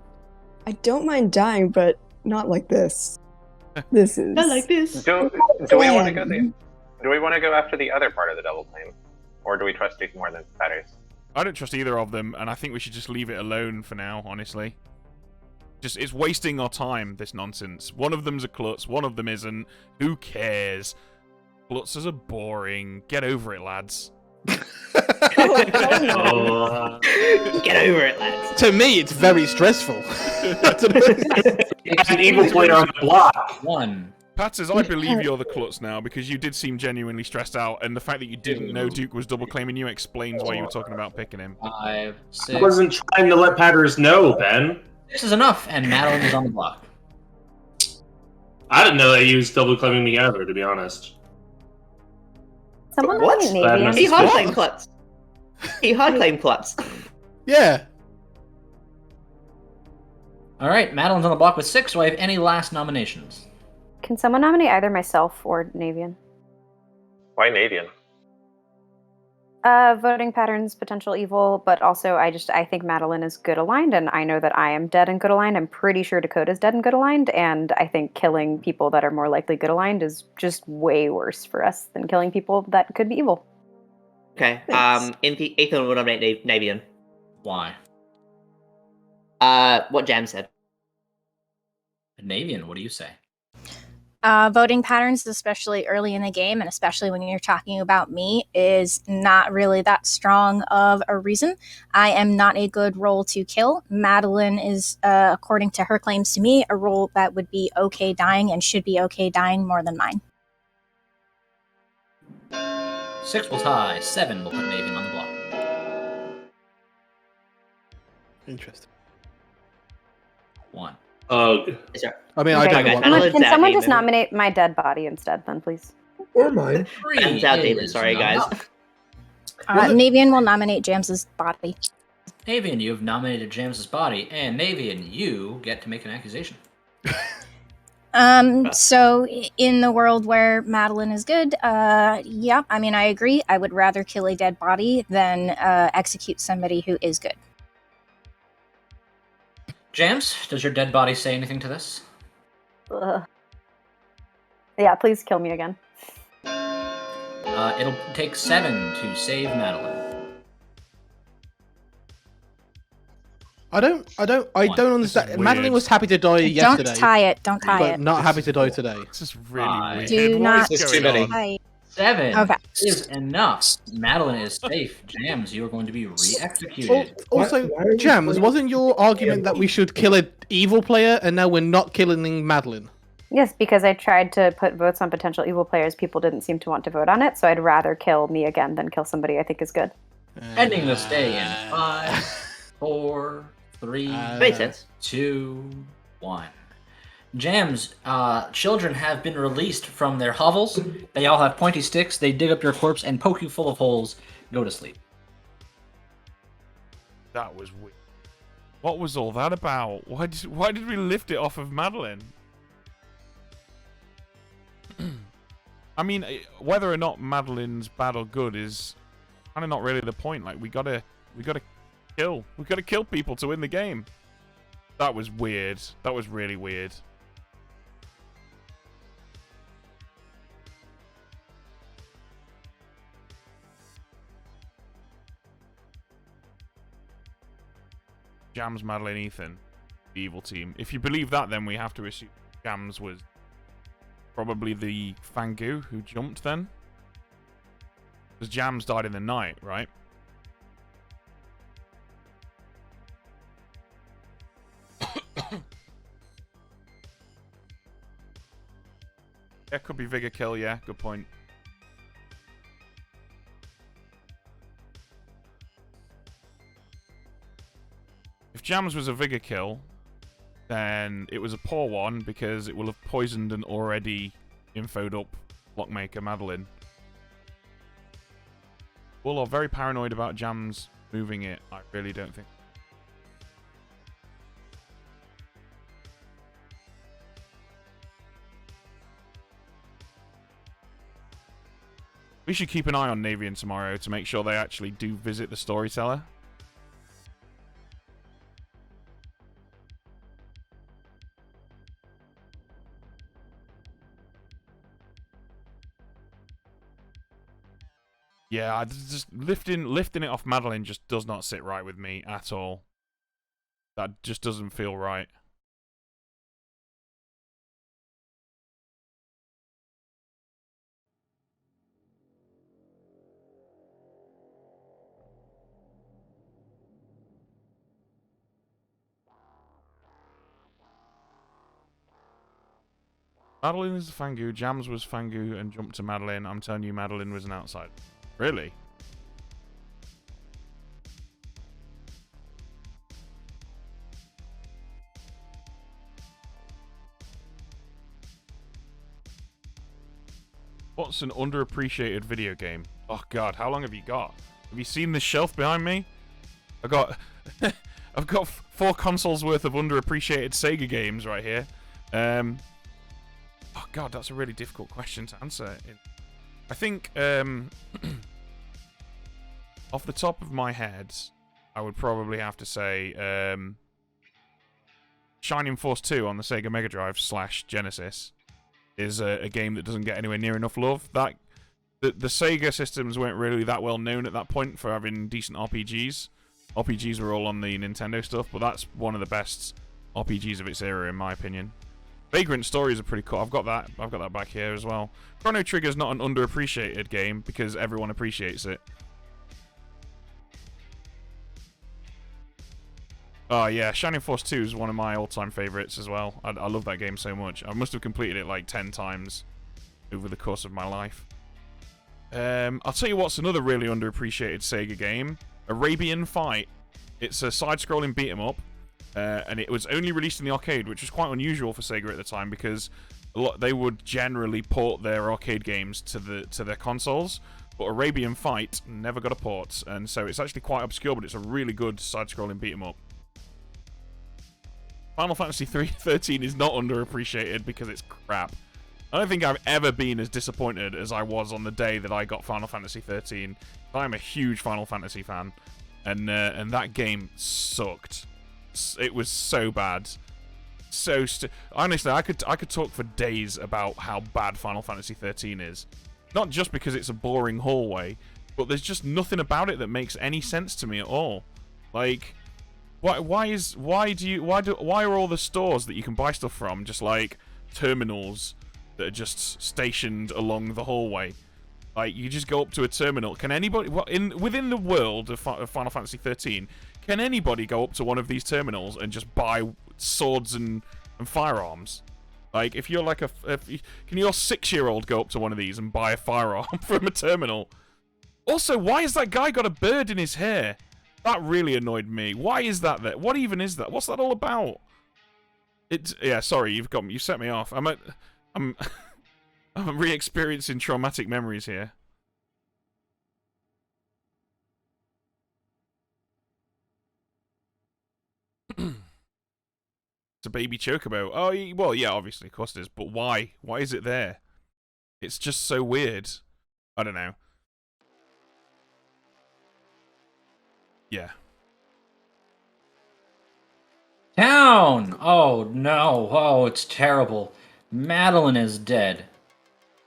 I don't mind dying, but not like this. This is Not like this. Do we want to go Do we want to go after the other part of the double claim, or do we trust Duke more than Patters? I don't trust either of them, and I think we should just leave it alone for now, honestly. It's wasting our time, this nonsense. One of them's a klutz, one of them isn't. Who cares? Klutzes are boring. Get over it, lads. Get over it, lads. To me, it's very stressful. It's an evil player on the block. 1. Patters, I believe you're the klutz now because you did seem genuinely stressed out, and the fact that you didn't know Duke was double claiming you explains why you were talking about picking him. 5, 6. I wasn't trying to let Patters know, Ben. This is enough, and Madeline is on the block. I didn't know that he was double claiming me either, to be honest. Someone What? nominate Navian. He hard claimed klutz. He hard claimed klutz. Yeah. All right, Madeline's on the block with 6. Do I have any last nominations? Can someone nominate either myself or Navian? Why Navian? Voting patterns, potential evil, but also I think Madeline is good aligned, and I know that I am dead and good aligned. I'm pretty sure Dakota's dead and good aligned, and I think killing people that are more likely good aligned is just way worse for us than killing people that could be evil. Okay. Ethan will nominate Navian. Why? What Jam said. Navian, what do you say? Voting patterns, especially early in the game, and especially when you're talking about me, is not really that strong of a reason. I am not a good role to kill. Madeline is, according to her claims to me, a role that would be okay dying and should be okay dying more than mine. 6 will tie. 7 will put Navian on the block. Interesting. 1. Oh. I mean, Okay, I don't know what. Can someone just nominate my dead body instead, then, please? Or mine. Ben's out, David. Sorry, guys. Navian will nominate James's body. Navian, you have nominated James's body, and Navian, you get to make an accusation. So in the world where Madeline is good, yeah, I mean, I agree. I would rather kill a dead body than execute somebody who is good. James, does your dead body say anything to this? Yeah, please kill me again. It'll take 7 to save Madeline. I don't understand. Madeline was happy to die yesterday. Don't tie it. Don't tie but it. not happy to die today. This is really weird. Do not There's too many. tie it. 7 Okay. is enough. Madeline is safe. Jams, you are going to be re-executed. Also, Jams, wasn't your argument that we should kill an evil player and now we're not killing Madeline? Yes, because I tried to put votes on potential evil players. People didn't seem to want to vote on it, so I'd rather kill me again than kill somebody I think is good. Ending this day in 5, 4, 3, Makes sense. 2, 1. Jams, children have been released from their hovels. They all have pointy sticks. They dig up your corpse and poke you full of holes. Go to sleep. That was weird. What was all that about? Why did we lift it off of Madeline? I mean, whether or not Madeline's bad or good is kind of not really the point. Like, we gotta kill people to win the game. That was weird. That was really weird. Jams, Madeline, Ethan, the evil team. If you believe that, then we have to assume Jams was probably the Fangu who jumped then. Because Jams died in the night, right? Yeah, could be Vigor kill, yeah, good point. If Jams was a Vigor kill, then it was a poor one because it will have poisoned an already infoed up Lockmaker Madeline. All are very paranoid about Jams moving it. I really don't think. We should keep an eye on Navian tomorrow to make sure they actually do visit the Storyteller. Yeah, just lifting it off Madeline just does not sit right with me at all. That just doesn't feel right. Madeline is the Fangu, Jams was Fangu and jumped to Madeline. I'm telling you, Madeline was an outsider. Really? What's an underappreciated video game? Oh god, how long have you got? Have you seen this shelf behind me? I've got 4 consoles worth of underappreciated Sega games right here. Oh god, that's a really difficult question to answer. I think off the top of my head, I would probably have to say Shining Force 2 on the Sega Mega Drive / Genesis is a game that doesn't get anywhere near enough love. The Sega systems weren't really that well known at that point for having decent RPGs. RPGs were all on the Nintendo stuff, but that's one of the best RPGs of its era, in my opinion. Vagrant Stories are pretty cool. I've got that back here as well. Chrono Trigger's not an underappreciated game because everyone appreciates it. Oh yeah, Shining Force 2 is one of my all-time favorites as well. I love that game so much. I must have completed it like 10 times over the course of my life. I'll tell you what's another really underappreciated Sega game. Arabian Fight. It's a side-scrolling beat-em-up, and it was only released in the arcade, which was quite unusual for Sega at the time because they would generally port their arcade games to their consoles. But Arabian Fight never got a port, and so it's actually quite obscure, but it's a really good side-scrolling beat-em-up. Final Fantasy 13 is not underappreciated because it's crap. I don't think I've ever been as disappointed as I was on the day that I got Final Fantasy 13. I'm a huge Final Fantasy fan, and that game sucked. It was so bad. Honestly, I could talk for days about how bad Final Fantasy 13 is. Not just because it's a boring hallway, but there's just nothing about it that makes any sense to me at all. Like, why are all the stores that you can buy stuff from just like terminals that are just stationed along the hallway? Like, you just go up to a terminal. Can anybody within the world of Final Fantasy 13? Can anybody go up to one of these terminals and just buy swords and firearms? Like, if you're like can your 6-year-old go up to one of these and buy a firearm from a terminal? Also, why has that guy got a bird in his hair? That really annoyed me. Why is that there? What even is that? What's that all about? Yeah, sorry, you set me off. I'm re-experiencing traumatic memories here. It's a baby chocobo. Oh, well, yeah, obviously, of course it is. But why? Why is it there? It's just so weird. I don't know. Yeah. Town! Oh no, oh, it's terrible. Madeline is dead.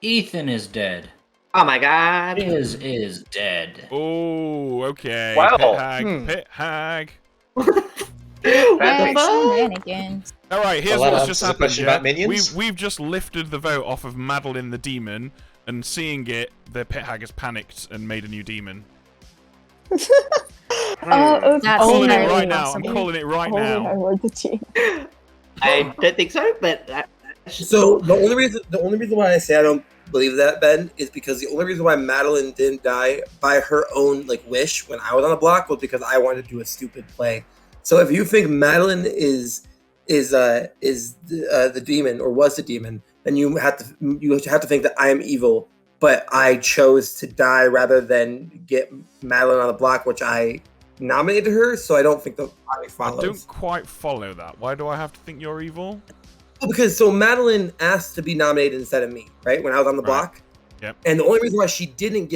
Ethan is dead. Oh my god. Liz is dead. Oh, okay. Wow. Pit hag. Pit hag. Shenanigans. Alright, here's Well, what's that just answers the happened. question Yeah? about minions. We've just lifted the vote off of Madeline the demon, and seeing it, the pit hag has panicked and made a new demon. That's I'm calling it entirely right now. possible. I'm calling it right Only I now. were the team. I don't think so, but So the only reason why I say I don't believe that, Ben, is because the only reason why Madeline didn't die by her own wish when I was on the block was because I wanted to do a stupid play. So if you think Madeline is the demon or was the demon, then you have to think that I am evil. But I chose to die rather than get Madeline on the block, which I nominated her. So I don't think the logic follows. I don't quite follow that. Why do I have to think you're evil? Because Madeline asked to be nominated instead of me, right? When I was on the block. Yep. And the only reason why she didn't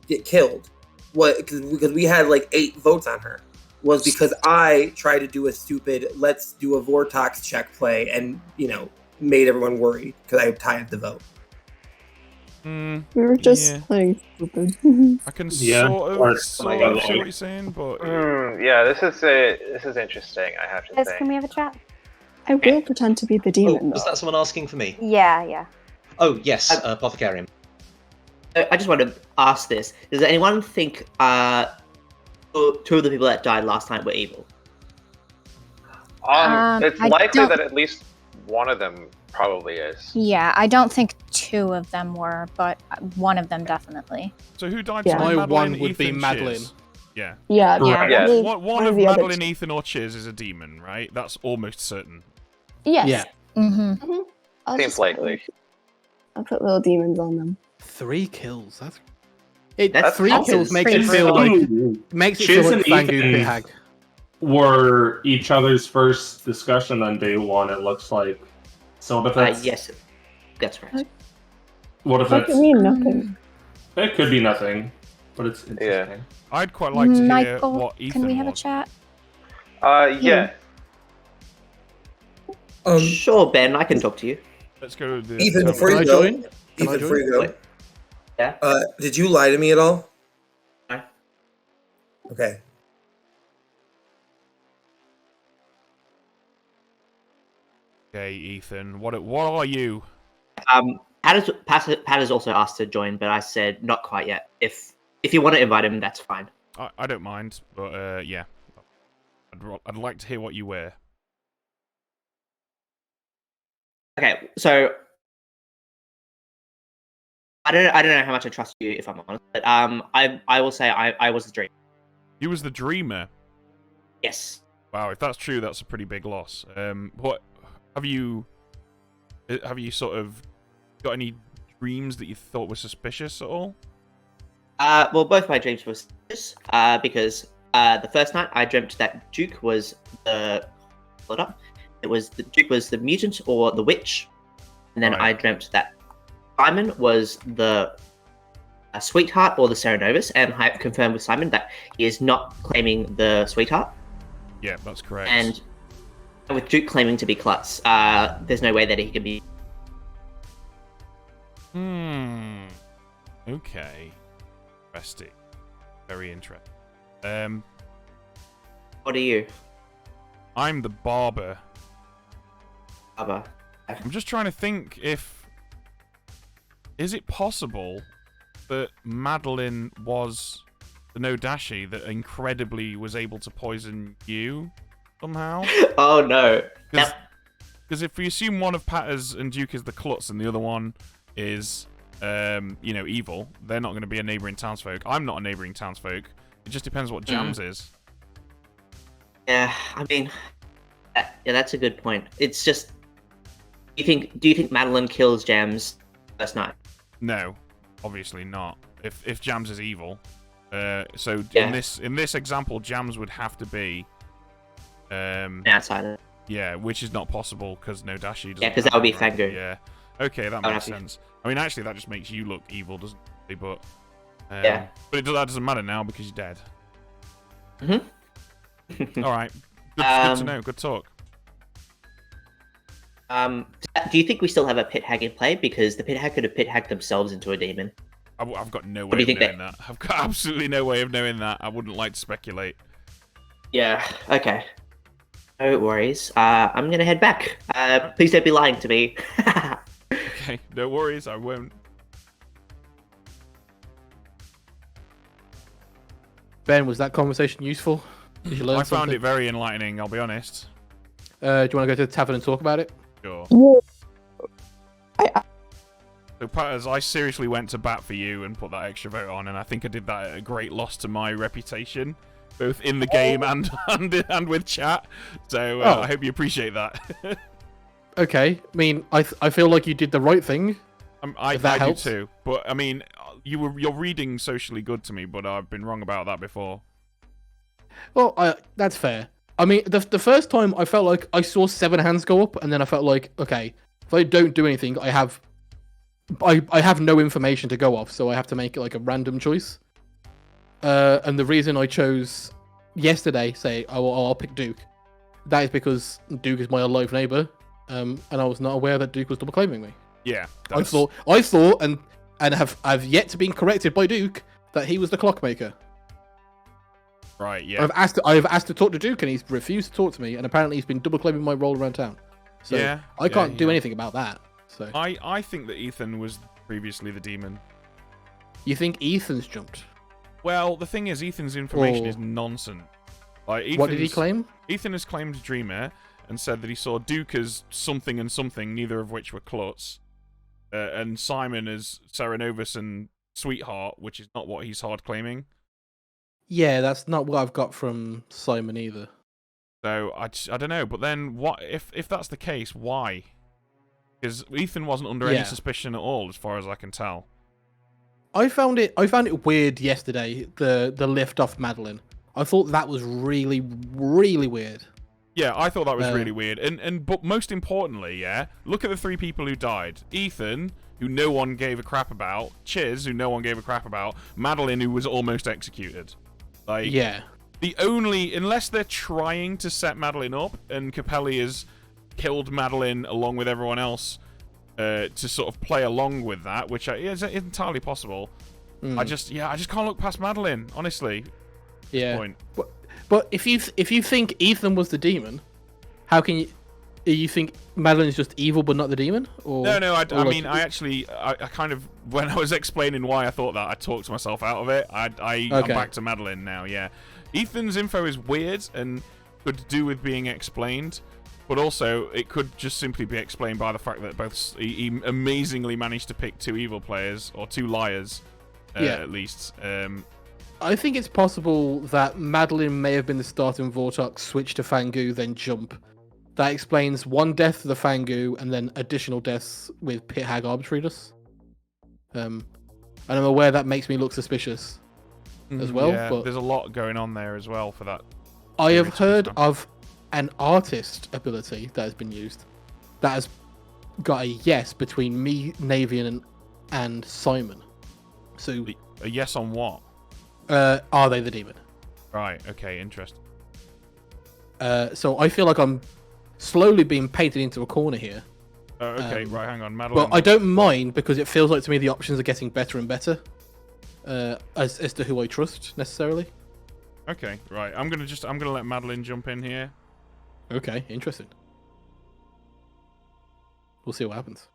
get killed was because we had 8 votes on her. Was because I tried to do a stupid let's do a Vortox check play and made everyone worry because I tied the vote. We were just playing stupid. I can Yeah. sort of see what you're saying, but Yeah, this is interesting. I have to Guys, say. can we have a chat? I will pretend to be the demon. Oh, was though. that someone asking for me? Yeah. Oh, yes, Apothecarium. I just want to ask this: does anyone think two of the people that died last night were evil? It's I likely don't- that at least one of them probably is. Yeah, I don't think 2 of them were, but one of them definitely. So who died? Yeah. Sorry, My Madeline, one would be Ethan, Madeline. Chiz? Yeah. Yeah, Yeah. Yes. probably One of the other Madeline, two. Ethan, or Chiz is a demon, right? That's almost certain. Yes. Yeah. Mm-hmm. I'll Seems just likely. I'll put little demons on them. 3 kills. That's That's 3 awesome. kills makes Pretty it feel like makes it feel Chiz like and Fangu Ethan Pit Hag. were each other's first discussion on day 1, it looks like. So what if that's... Yes, that's right. What if That that's... could mean nothing. It could be nothing, but it's interesting. I'd quite like to hear Michael, what Ethan can we have a was. chat? Yeah. Sure, Ben, I can talk to you. Let's go to the... Ethan, tell me. before Can I you go, join? Can I Ethan, join? before you go, Yeah. did you lie to me at all? No. Okay. Okay, Ethan. What are you? Pat has also asked to join, but I said not quite yet. If you want to invite him, that's fine. I don't mind, but yeah. I'd like to hear what you wear. Okay, so I don't know how much I trust you, if I'm honest, but I will say I was the dream. You was the dreamer. Yes. Wow, if that's true, that's a pretty big loss. What have you sort of got any dreams that you thought were suspicious at all? Well, both my dreams were suspicious, because the first night I dreamt that Duke was the... Hold up. Duke was the mutant or the witch, and then I dreamt that Simon was the sweetheart or the Serenovus, and I confirmed with Simon that he is not claiming the sweetheart. Yeah, that's correct. And with Duke claiming to be Klutz, there's no way that he can be... Okay. Interesting. Very interesting. What are you? I'm the barber. Barber. I'm just trying to think if... Is it possible that Madeline was the Nodashi that incredibly was able to poison you somehow? Oh no. Because if we assume one of Patters and Duke is the Klutz and the other one is, evil, they're not going to be a neighbouring townsfolk. I'm not a neighbouring townsfolk. It just depends what Jams is. Yeah, I mean, yeah, that's a good point. It's just, do you think Madeline kills Jams first night? No, obviously not. If Jams is evil, so Yeah. in this example, Jams would have to be outsider. Yeah, which is not possible because Nodashi doesn't. Yeah, because that would be have it, right? Fangu. Yeah. Okay, that That would makes have to be- sense. I mean, actually, that just makes you look evil, doesn't it? But Yeah. But that doesn't matter now because you're dead. Mhm. All right. Good to know. Good talk. Do you think we still have a pit hag in play? Because the pit hag could have pit hagged themselves into a demon. I've got no What do way you of think knowing that. I've got absolutely no way of knowing that. I wouldn't like to speculate. Yeah. Okay. No worries. I'm gonna head back. Please don't be lying to me. Okay, no worries. I won't. Ben, was that conversation useful? Did you learn I found something? it very enlightening. I'll be honest. Do you want to go to the tavern and talk about it? Sure. Yeah. So, Patters, I seriously went to bat for you and put that extra vote on, and I think I did that at a great loss to my reputation, both in the game and with chat. So I hope you appreciate that. Okay. I mean, I feel like you did the right thing. I if that do helps. too. But I mean, you're reading socially good to me, but I've been wrong about that before. Well, that's fair. I mean, the first time I felt like I saw 7 hands go up, and then I felt like, okay, if I don't do anything, I have no information to go off, so I have to make like a random choice. And the reason I chose yesterday, say, I'll pick Duke, that is because Duke is my alive neighbor, and I was not aware that Duke was double claiming me. Yeah, I thought, and have yet to be corrected by Duke that he was the clockmaker. Right, yeah. I've asked to talk to Duke, and he's refused to talk to me, and apparently he's been double claiming my role around town. So Yeah, I can't do yeah. anything about that. So I think that Ethan was previously the demon. you think Ethan's jumped? Well, the thing is, Ethan's information is nonsense. Like, What did he Ethan's- claim? Ethan has claimed Dreamer, and said that he saw Duke as something and something, neither of which were Klutz, and Simon as Serenovus and Sweetheart, which is not what he's hard claiming. Yeah, that's not what I've got from Simon either. So I don't know. But then, what if that's the case? Why? Because Ethan wasn't under any suspicion at all, as far as I can tell. I found it weird yesterday. The lift off Madeline. I thought that was really, really weird. Yeah, I thought that was really weird. But most importantly, look at the 3 people who died. Ethan, who no one gave a crap about. Chiz, who no one gave a crap about. Madeline, who was almost executed. Unless they're trying to set Madeline up, and Capelli has killed Madeline along with everyone else to sort of play along with that, which is entirely possible. I just can't look past Madeline, honestly. Yeah. Point. But if you think Ethan was the demon, how can you think Madeline is just evil but not the demon? Or No. I kind of, when I was explaining why I thought that, I talked myself out of it. I'm back to Madeline now. Yeah, Ethan's info is weird and could do with being explained, but also it could just simply be explained by the fact that he amazingly managed to pick 2 evil players or 2 liars, at least. I think it's possible that Madeline may have been the starting Vortox, switch to Fangu, then jump. That explains 1 death to the Fangu, and then additional deaths with Pit Hag Arbitratus. And I'm aware that makes me look suspicious as well. Yeah, but there's a lot going on there as well for that. I have heard of an artist ability that has been used that has got a yes between me, Navian, and Simon. So a yes on what? Are they the demon? Right, okay, interesting. So I feel like I'm slowly being painted into a corner here. Okay, right, hang on, Madeline. But I don't mind, because it feels like to me the options are getting better and better as to who I trust necessarily. Okay, right. I'm gonna let Madeline jump in here. Okay, interesting. We'll see what happens.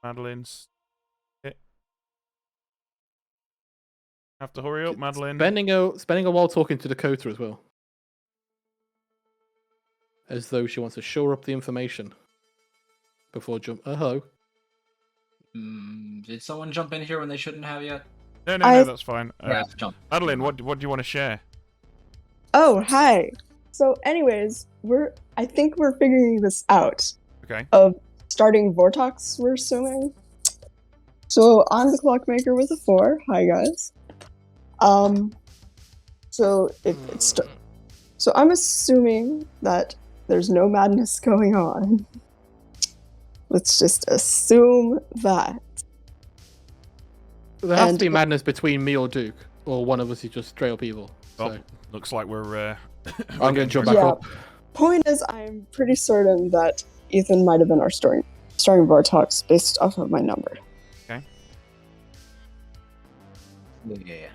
Madeline's. Have to hurry up, Madeline. Spending a while talking to Dakota as well, as though she wants to shore up the information before jump. Hello. Did someone jump in here when they shouldn't have yet? No, that's fine. Jump. Madeline, what do you want to share? Oh, hi. So, anyways, I think we're figuring this out. Okay. Of starting Vortox, we're assuming. So, on the clockmaker with a 4. Hi, guys. So so I'm assuming that there's no madness going on. Let's just assume that. There has to be madness between me or Duke, or one of us is just straight up evil. Well, looks like we're I'm going to jump back up. Point is, I'm pretty certain that Ethan might have been our starting Vortox based off of my number. Okay. Yeah.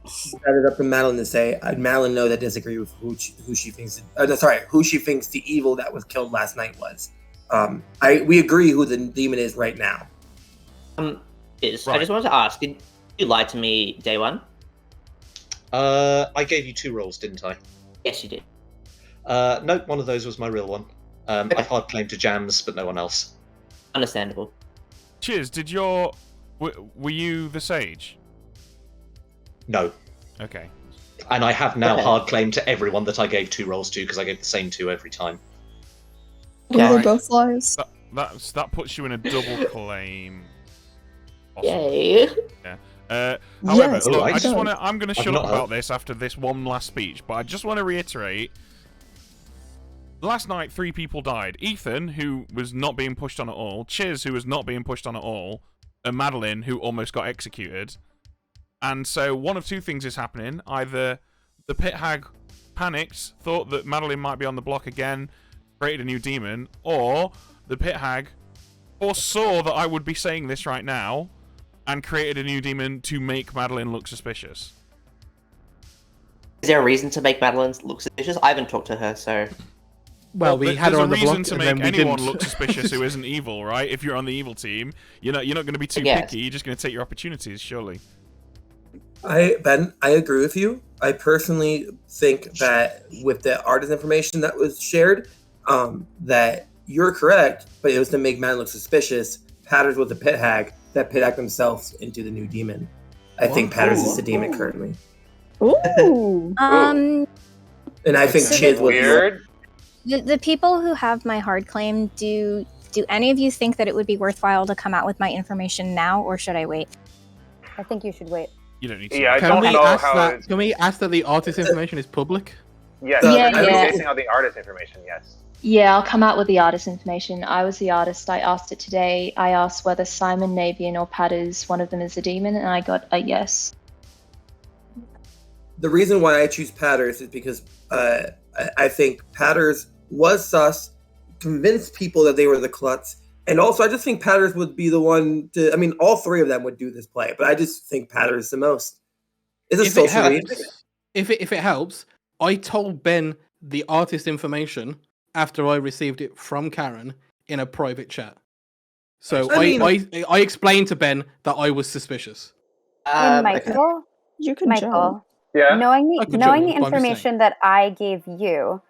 Set it up to Madeline to say, Madeline know that disagree with who she thinks. Who she thinks the evil that was killed last night was. We agree who the demon is right now. I just wanted to ask, did you lie to me day one? I gave you 2 rolls, didn't I? Yes, you did. No, one of those was my real one. Okay. I hard claimed to Jams, but no one else. Understandable. Cheers. Were you the sage? No. Okay. And I have now hard claimed to everyone that I gave 2 rolls to, because I gave the same 2 every time. Were they both lies? That puts you in a double claim. Yay. Yeah. However, Yes, look, I don't. I'm going to shut up about this after this one last speech, but I just want to reiterate. Last night, 3 people died. Ethan, who was not being pushed on at all. Chiz, who was not being pushed on at all. And Madeline, who almost got executed. And so one of 2 things is happening. Either the Pit Hag panicked, thought that Madeline might be on the block again, created a new demon, or the Pit Hag foresaw that I would be saying this right now and created a new demon to make Madeline look suspicious. Is there a reason to make Madeline look suspicious? I haven't talked to her, so... Well, we had her on the block, there's a reason and then to we make anyone didn't. look suspicious who isn't evil, right? If you're on the evil team, you're not going to be too picky. You're just going to take your opportunities, surely. Ben, I agree with you. I personally think that with the artist information that was shared, that you're correct, but it was to make Matt look suspicious. Patters was the pit hag that pit hacked themselves into the new demon. I think Patters is the demon currently. Ooh. And I think So Chiz was weird. The people who have my hard claim, do any of you think that it would be worthwhile to come out with my information now, or should I wait? I think you should wait. You don't need to. Yeah, I Can don't we know ask how. that? Can we ask that the artist information is public? Yes, Yeah, I'm yeah. basing on the artist information. Yes. Yeah, I'll come out with the artist information. I was the artist. I asked it today. I asked whether Simon, Navian, or Patters, one of them is a demon, and I got a yes. the reason why I choose Patters is because I think Patters was sus, convinced people that they were the Klutz, and also I just think Patters would be the one to. I mean, all three of them would do this play, but I just think Patters the most. It's a social read. If it helps, I told Ben the artist information after I received it from Karen in a private chat. So I explained to Ben that I was suspicious. And Michael, You can Michael, Yeah. knowing I could the jump, but I'm just information that I gave you,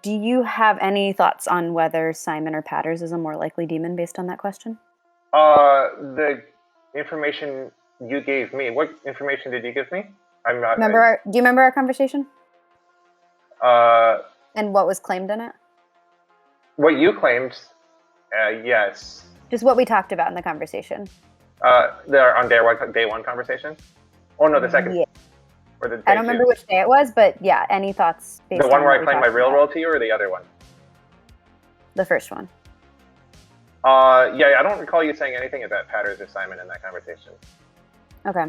do you have any thoughts on whether Simon or Patters is a more likely demon based on that question? The information you gave me. What information did you give me? I'm not. Do you remember our conversation? And what was claimed in it? What you claimed, yes. Just what we talked about in the conversation. They're on day one conversation. Oh no, the second. Yeah. Or the day I don't remember which day it was, but yeah, any thoughts? Based The one on where what I we claimed my talked real about? role to you, or the other one? The first one. Yeah, I don't recall you saying anything about Patters or Simon in that conversation. Okay.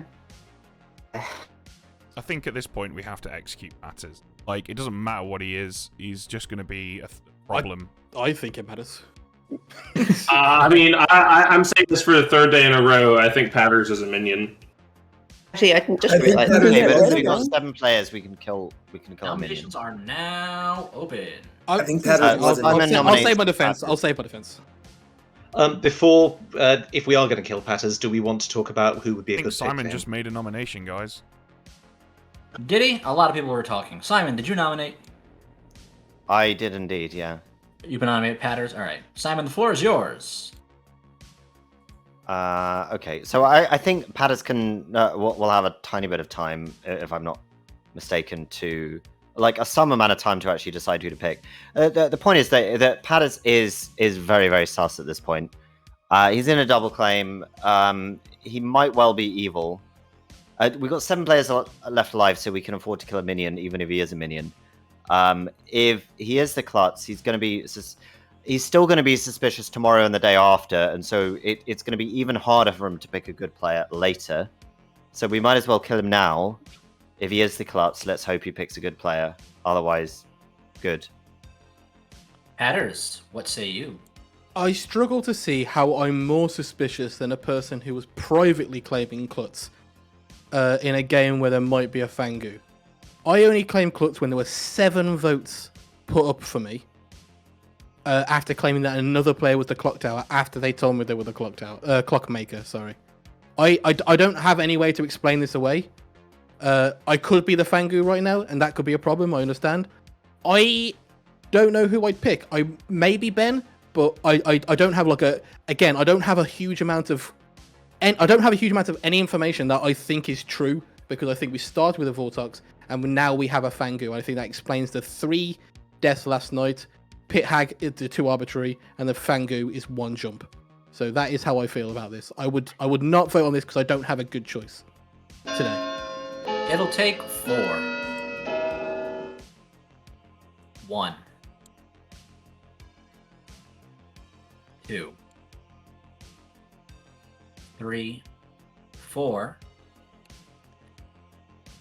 I think at this point we have to execute Patters. Like, it doesn't matter what he is, he's just going to be a problem. I think it matters. I mean, I'm saying this for the third day in a row. I think Patters is a minion. Actually, I just realized. Okay, but if we've got 7 players, we can kill a minion. Nominations are now open. I think Patters was I'll say my defense. I'll say my defense. Before, if we are going to kill Patters, do we want to talk about who would be I a think good Simon pick? just made a nomination, guys. Did he? A lot of people were talking. Simon, did you nominate? I did indeed, yeah. You've been nominated Patters? Alright. Simon, the floor is yours. Okay, so I think Patters can. We'll have a tiny bit of time, if I'm not mistaken, to some amount of time to actually decide who to pick. The point is that Patters is very, very sus at this point. He's in a double claim. He might well be evil. We've got 7 players left alive, so we can afford to kill a minion, even if he is a minion. If he is the Klutz, he's still going to be suspicious tomorrow and the day after, and so it's going to be even harder for him to pick a good player later. So we might as well kill him now. If he is the Klutz, let's hope he picks a good player. Otherwise, good. Patters, what say you? I struggle to see how I'm more suspicious than a person who was privately claiming Klutz in a game where there might be a Fangu. I only claimed Klutz when there were 7 votes put up for me. After claiming that another player was the clock tower, after they told me they were the clockmaker. Sorry, I don't have any way to explain this away. I could be the Fangu right now, and that could be a problem. I understand. I don't know who I'd pick. I maybe Ben, but I don't have I don't have a huge amount of, and I don't have a huge amount of any information that I think is true, because I think we started with a Vortox and now we have a Fangu. I think that explains the 3 deaths last night. Pit Hag is the 2 arbitrary, and the Fangu is 1 jump. So that is how I feel about this. I would not vote on this because I don't have a good choice today. It'll take 4. 1. 2. 3. 4.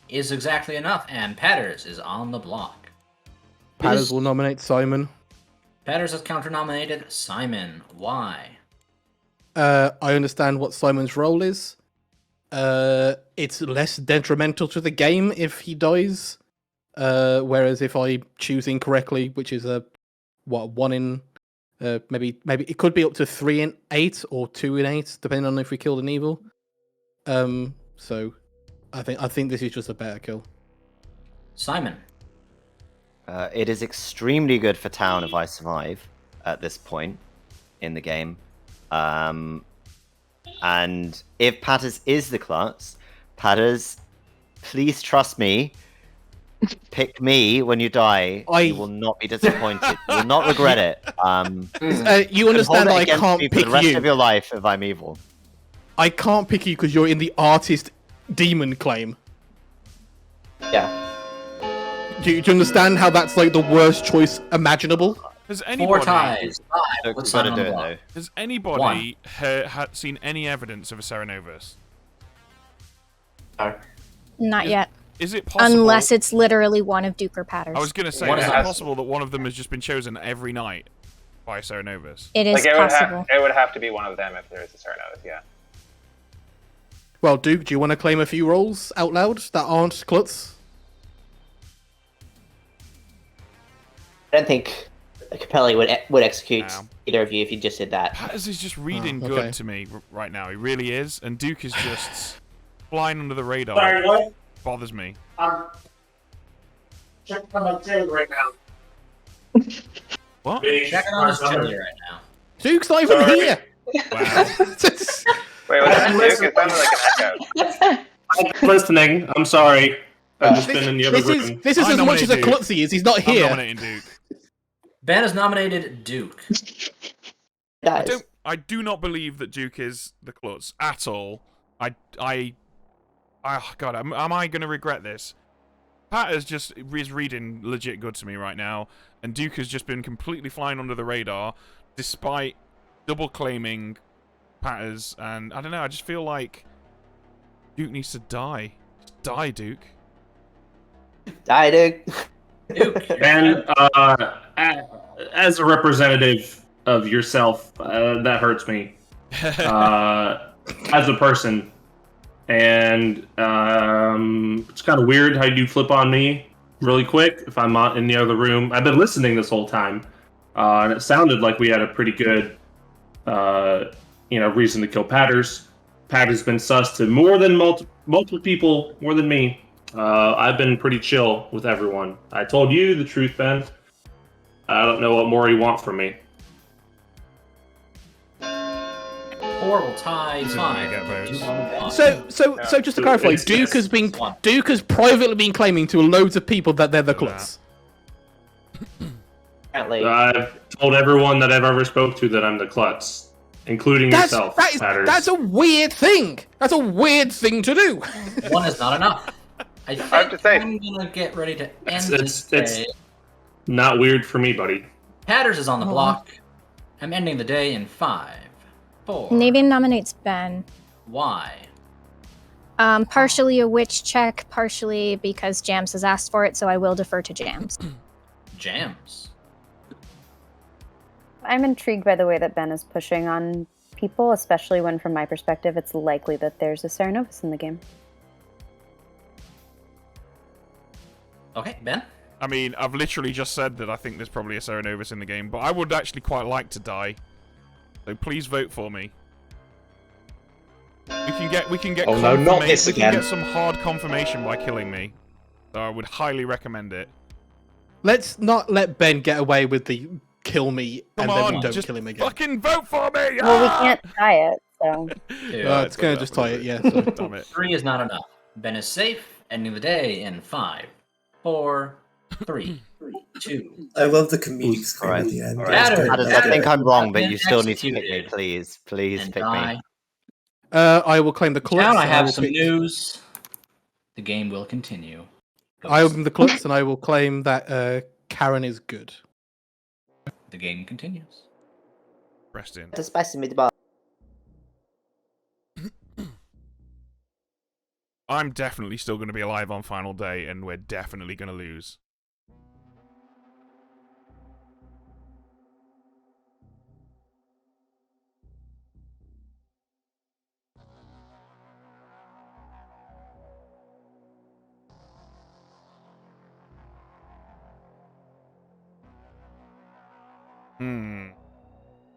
Is exactly enough, and Patters is on the block. Patters will nominate Simon. Patters has counter-nominated Simon. Why? I understand what Simon's role is. It's less detrimental to the game if he dies. Whereas if I choose incorrectly, which is 1 in... maybe it could be up to 3 in 8 or 2 in 8, depending on if we killed an evil. So I think this is just a better kill. Simon. It is extremely good for town if I survive at this point in the game. And if Patters is the klutz, Patters, please trust me. Pick me when you die. You will not be disappointed. You will not regret it. You understand that I can't me pick for the rest you. of your life if I'm evil. I can't pick you because you're in the artist demon claim. Yeah. Do you understand how that's like the worst choice imaginable? Has 4 anybody? ties. 5. Let's sign on the block. Has anybody seen any evidence of a Cerenovus? No. Not yet. Is it possible? Unless it's literally one of Duke or Patters. I was going to say, is it possible that one of them has just been chosen every night by Cerenovus? It is like, possible. It would have to be one of them if there is a Cerenovus, yeah. Well, Duke, do you want to claim a few roles out loud that aren't klutz? I don't think Capelli would execute either of you if you just did that. Patters is just reading good to me right now. He really is. And Duke is just flying under the radar. Sorry, what? Bothers me. I'm checking on my tail right now. What? Checking on his chili right now. Duke's not even here! Wow. Wait, was that Duke? It sounded like an echo. I'm listening. I'm sorry. I've just been in the other room. This is as much as a klutzy is. He's not here. I'm nominating Duke. Ben has nominated Duke. I do not believe that Duke is the klutz at all. God, am I going to regret this? Patters just is reading legit good to me right now, and Duke has just been completely flying under the radar, despite double claiming Patters, and I don't know, I just feel like Duke needs to die. Just die, Duke. Die, Duke. And as a representative of yourself, that hurts me as a person. And it's kind of weird how you flip on me really quick if I'm not in the other room. I've been listening this whole time, and it sounded like we had a pretty good, reason to kill Patters. Patters been sus to more than multiple people, more than me. I've been pretty chill with everyone. I told you the truth, Ben. I don't know what more you want from me. 4 will tie 5. So just to clarify, Duke has privately been claiming to loads of people that they're the klutz. I've told everyone that I've ever spoke to that I'm the klutz, including yourself, Patters. That's a weird thing. That's a weird thing to do. 1 is not enough. I have to say, I'm gonna get ready to end this day. It's not weird for me, buddy. Patters is on the block. I'm ending the day in 5, 4. Navian nominates Ben. Why? Partially a witch check, partially because Jams has asked for it, so I will defer to Jams. Jams. I'm intrigued by the way that Ben is pushing on people, especially when, from my perspective, it's likely that there's a Cerenovus in the game. Okay, Ben? I mean, I've literally just said that I think there's probably a Cerenovus in the game, but I would actually quite like to die. So please vote for me. We can get Oh no, not this we again. can get some hard confirmation by killing me. So I would highly recommend it. Let's not let Ben get away with the kill me and Come then on, we don't just kill him again. fucking vote for me! Well, we can't tie it, so... It's gonna just tie it, yeah. So. Damn it. 3 is not enough. Ben is safe, ending the day in 5, 4, 3, 2. I love the comedic scream at the end. I think I'm wrong, but Been you still need to pick me, executed. please. Please And pick die. me. I will claim the klutz. Now I and have will some pick- news. The game will continue. I open the klutz and I will claim that Karen is good. The game continues. Rest in. The spicy meatball. I'm definitely still going to be alive on final day, and we're definitely going to lose.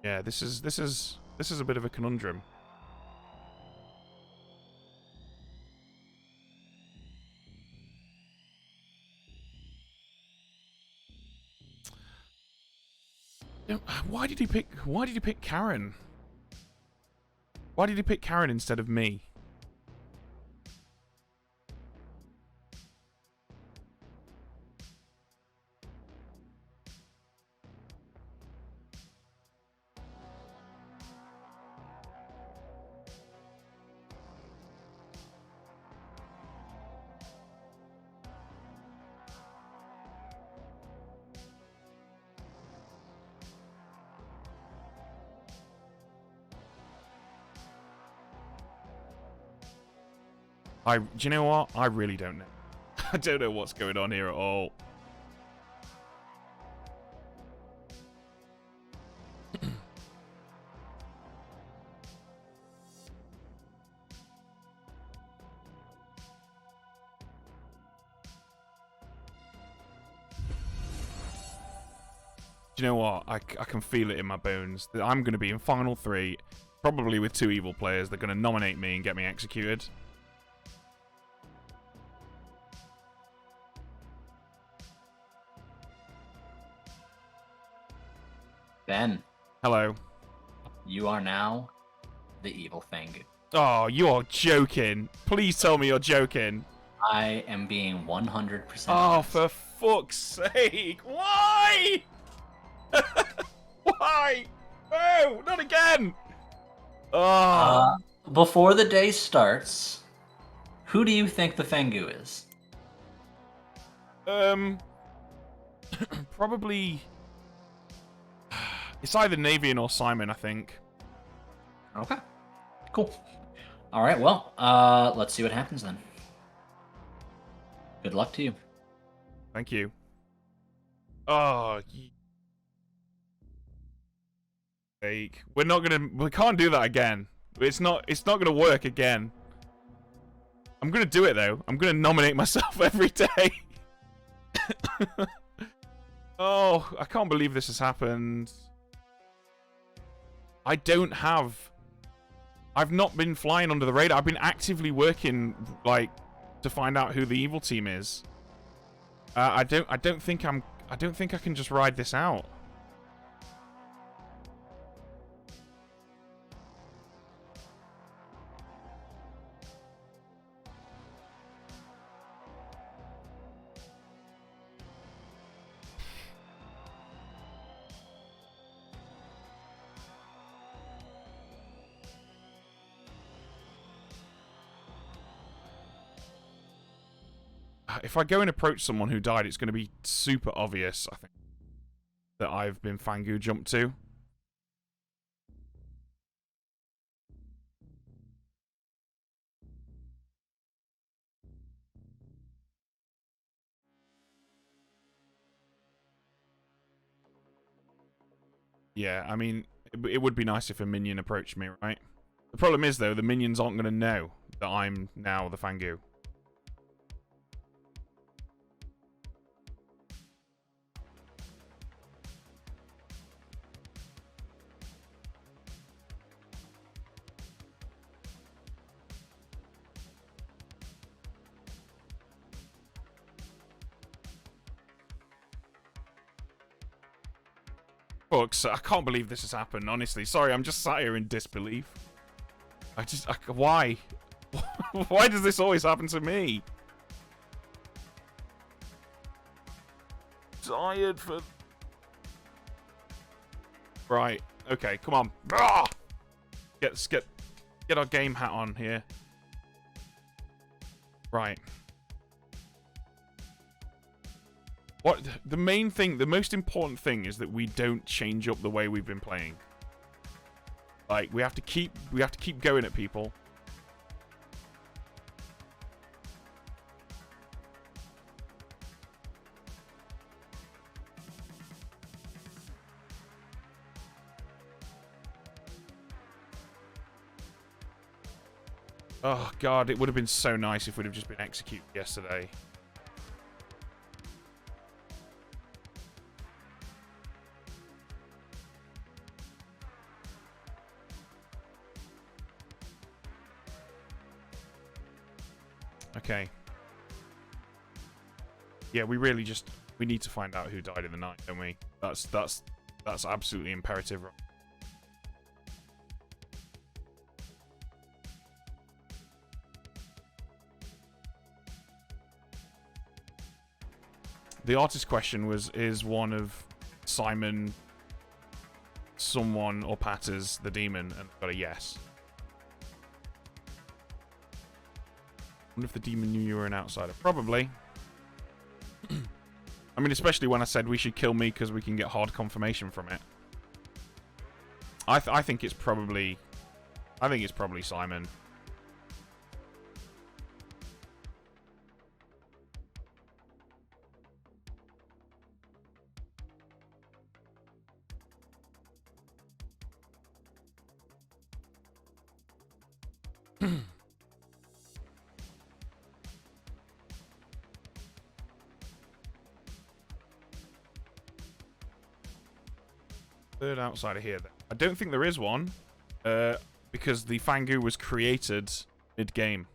Yeah, this is a bit of a conundrum. Why did he pick Karen? Why did he pick Karen instead of me? Do you know what? I really don't know. I don't know what's going on here at all. Do you know what? I can feel it in my bones that I'm going to be in Final 3, probably with 2 evil players. They're going to nominate me and get me executed. Ben. Hello. You are now the evil thing. Oh, you're joking. Please tell me you're joking. I am being 100% Oh, honest. for fuck's sake. Why? Why? No, not again. Oh. Before the day starts, who do you think the Fengu is? Probably... It's either Navian or Simon, I think. Okay. Cool. All right, well, let's see what happens then. Good luck to you. Thank you. Oh, we're not gonna. We can't do that again. It's not gonna work again. I'm gonna do it though. I'm gonna nominate myself every day. Oh, I can't believe this has happened. I've not been flying under the radar. I've been actively working, like, to find out who the evil team is. I don't think I can just ride this out. If I go and approach someone who died, it's going to be super obvious, I think, that I've been Fangu jumped to. Yeah, I mean, it would be nice if a minion approached me, right? The problem is, though, the minions aren't going to know that I'm now the Fangu. Books, I can't believe this has happened, honestly. Sorry, I'm just sat here in disbelief. Why? Why does this always happen to me? Tired for... Right, okay, come on. Ah! Get our game hat on here. Right. What the main thing, the most important thing is that we don't change up the way we've been playing. Like we have to keep going at people. Oh god, it would have been so nice if we'd have just been executed yesterday. Okay. Yeah, we really just... We need to find out who died in the night, don't we? That's That's absolutely imperative. The artist question is one of Simon, someone, or Patters the demon, and got a yes. I wonder if the demon knew you were an outsider. Probably. I mean, especially when I said we should kill me because we can get hard confirmation from it. I think it's probably... I think it's probably Simon. Third outsider here. I don't think there is one, because the Fangu was created mid-game.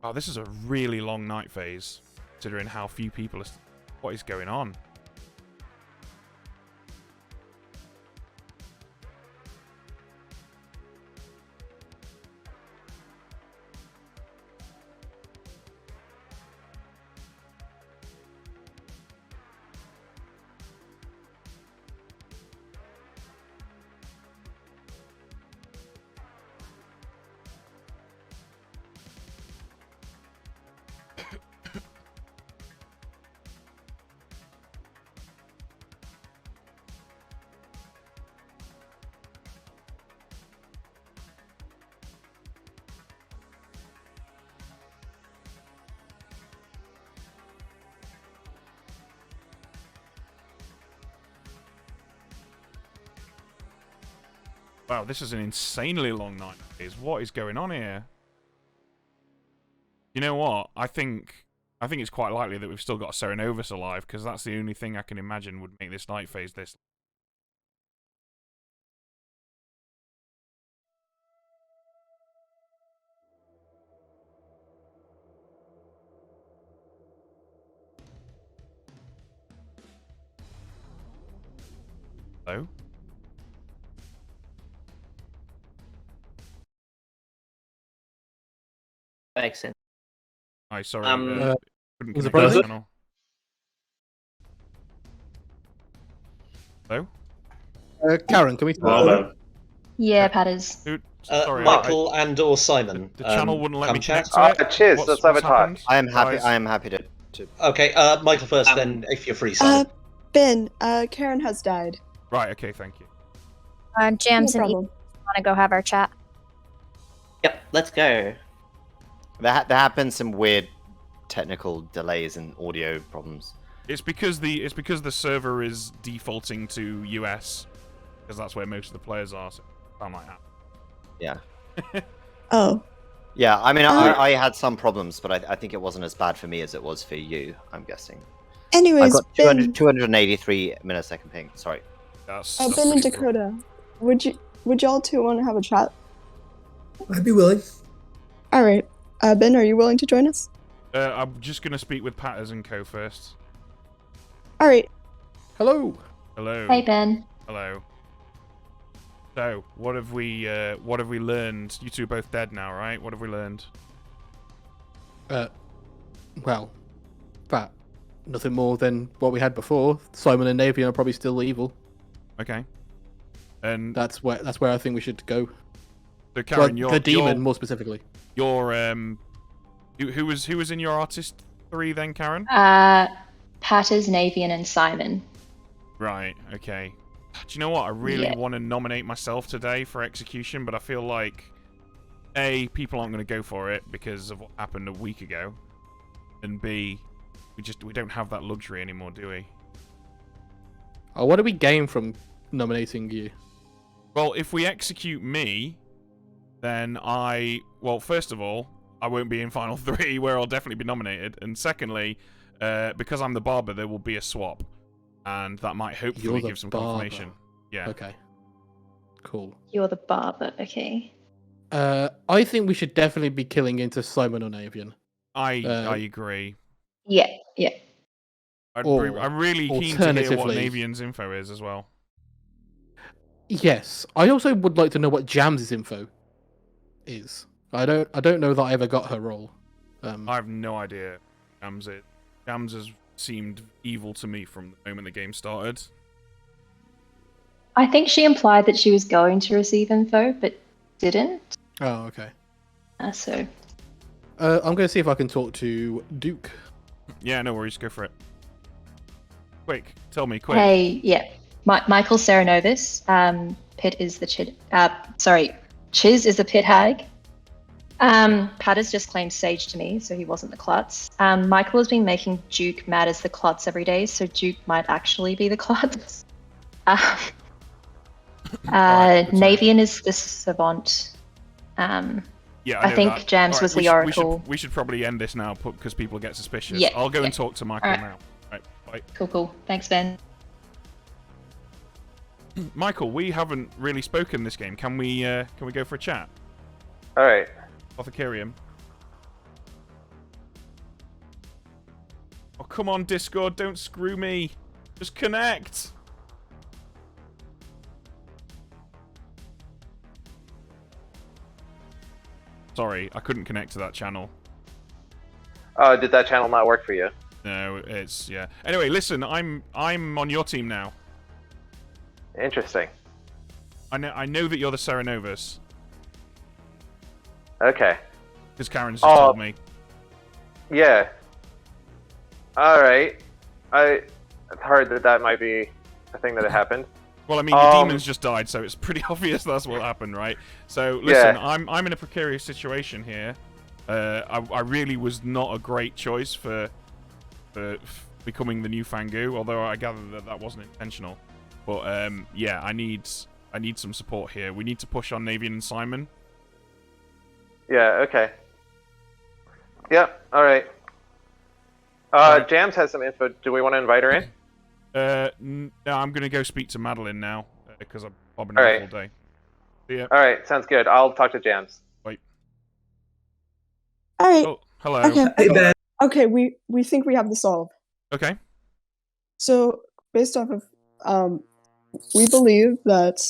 Oh, this is a really long night phase, considering how few people are... What is going on? Wow, this is an insanely long night. What is going on here? You know what? I think it's quite likely that we've still got Serenovus alive, because that's the only thing I can imagine would make this night phase this. Hello? Makes sense. Hi, sorry. Couldn't was it connect the Brother? channel. Hello? Karen, can we... Well then. Yeah, Patters. Dude, sorry, Michael and or Simon. The channel wouldn't let come me chat. connect to it. cheers, What's let's have a talk. happened? I am happy. Guys? I am happy to. Okay, Michael first, then if you're free, Simon. Ben, Karen has died. Right, okay, thank you. Jams No and problem. want to go have our chat? Yep, let's go. There happened some weird technical delays and audio problems. It's because the server is defaulting to US, because that's where most of the players are. So I might have. Yeah. Oh. Yeah, I mean, I had some problems, but I think it wasn't as bad for me as it was for you, I'm guessing. Anyways, I've got Ben, 283 millisecond ping. Sorry. That's Ben and pretty cool. Dakota, would y'all two want to have a chat? I'd be willing. All right. Ben, are you willing to join us? I'm just gonna speak with Patters and Co first. All right. Hello. Hello. Hey, Ben. Hello. So, what have we learned? You two are both dead now, right? What have we learned? Well, that nothing more than what we had before. Simon and Navian are probably still evil. Okay. And That's where I think we should go. so, Karen, Well, the demon, more specifically. Your who was in your artist 3 then, Karen? Patters, Navian, and Simon. Right. Okay. Do you know what? I really want to nominate myself today for execution, but I feel like A, people aren't going to go for it because of what happened a week ago, and B, we don't have that luxury anymore, do we? Oh, what do we gain from nominating you? Well, if we execute me, then well, first of all, I won't be in Final 3, where I'll definitely be nominated, and secondly, because I'm the barber, there will be a swap. And that might hopefully give some confirmation. Yeah. Okay. Cool. You're the barber, okay. I think we should definitely be killing into Simon or Navian. I agree. Yeah, yeah. I'm really keen to hear what alternatively- Navian's info is as well. Yes, I also would like to know what Jams's info is. I don't know that I ever got her role. I have no idea. Jams has seemed evil to me from the moment the game started. I think she implied that she was going to receive info, but didn't. Oh, okay. So I'm going to see if I can talk to Duke. Yeah, no worries. Go for it. Quick, tell me, quick. Hey, yeah. Michael Serenovis. Pit is the Chid. Chiz is the Pit Hag. Patters just claimed Sage to me, so he wasn't the Klutz. Michael has been making Duke mad as the Klutz every day, so Duke might actually be the Klutz. Navian is the Savant. Yeah, I think that. Jams Alright, was the Oracle. We should probably end this now because people get suspicious. Yeah, I'll go and yeah. talk to Michael Alright. now. Right, bye. Cool. Thanks, Ben. Michael, we haven't really spoken this game. Can we go for a chat? All right. Apothecarium. Oh, come on, Discord, don't screw me. Just connect. Sorry, I couldn't connect to that channel. Oh, did that channel not work for you? No, it's yeah. Anyway, listen, I'm on your team now. Interesting. I know that you're the Serenovus. Okay. Because Karen's just told me. Yeah. All right. It's heard that might be a thing that had happened. Well, I mean, your demons just died, so it's pretty obvious that's what happened, right? So, listen, Yeah. I'm in a precarious situation here. I really was not a great choice for becoming the new Fangu, although I gather that wasn't intentional. But yeah, I need some support here. We need to push on Navian and Simon. Yeah. Okay. Yeah. All right. Jams has some info. Do we want to invite her in? No, I'm gonna go speak to Madeline now because I'm bobbing All around right. all day. See ya. All right. Sounds good. I'll talk to Jams. Wait. All right. Oh, hello. Okay. Hey, Ben. Okay, we think we have the solve. Okay. So based off of, we believe that,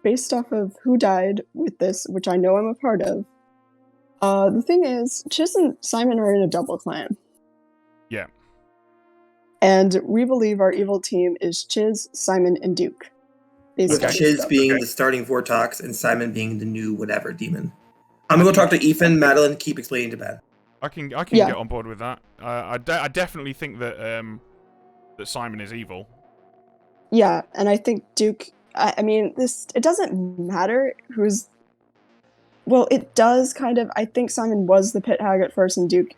based off of who died with this, which I know I'm a part of, the thing is, Chiz and Simon are in a double clan. Yeah. And we believe our evil team is Chiz, Simon, and Duke. With Based Chiz on being the starting Vortox and Simon being the new whatever demon. I'm gonna go talk to Ethan, Madeline, keep explaining to Ben. I can Yeah. get on board with that. I definitely think that that Simon is evil. Yeah, and I think Duke. I mean, it doesn't matter who's. Well, it does kind of. I think Simon was the Pit Hag at first, and Duke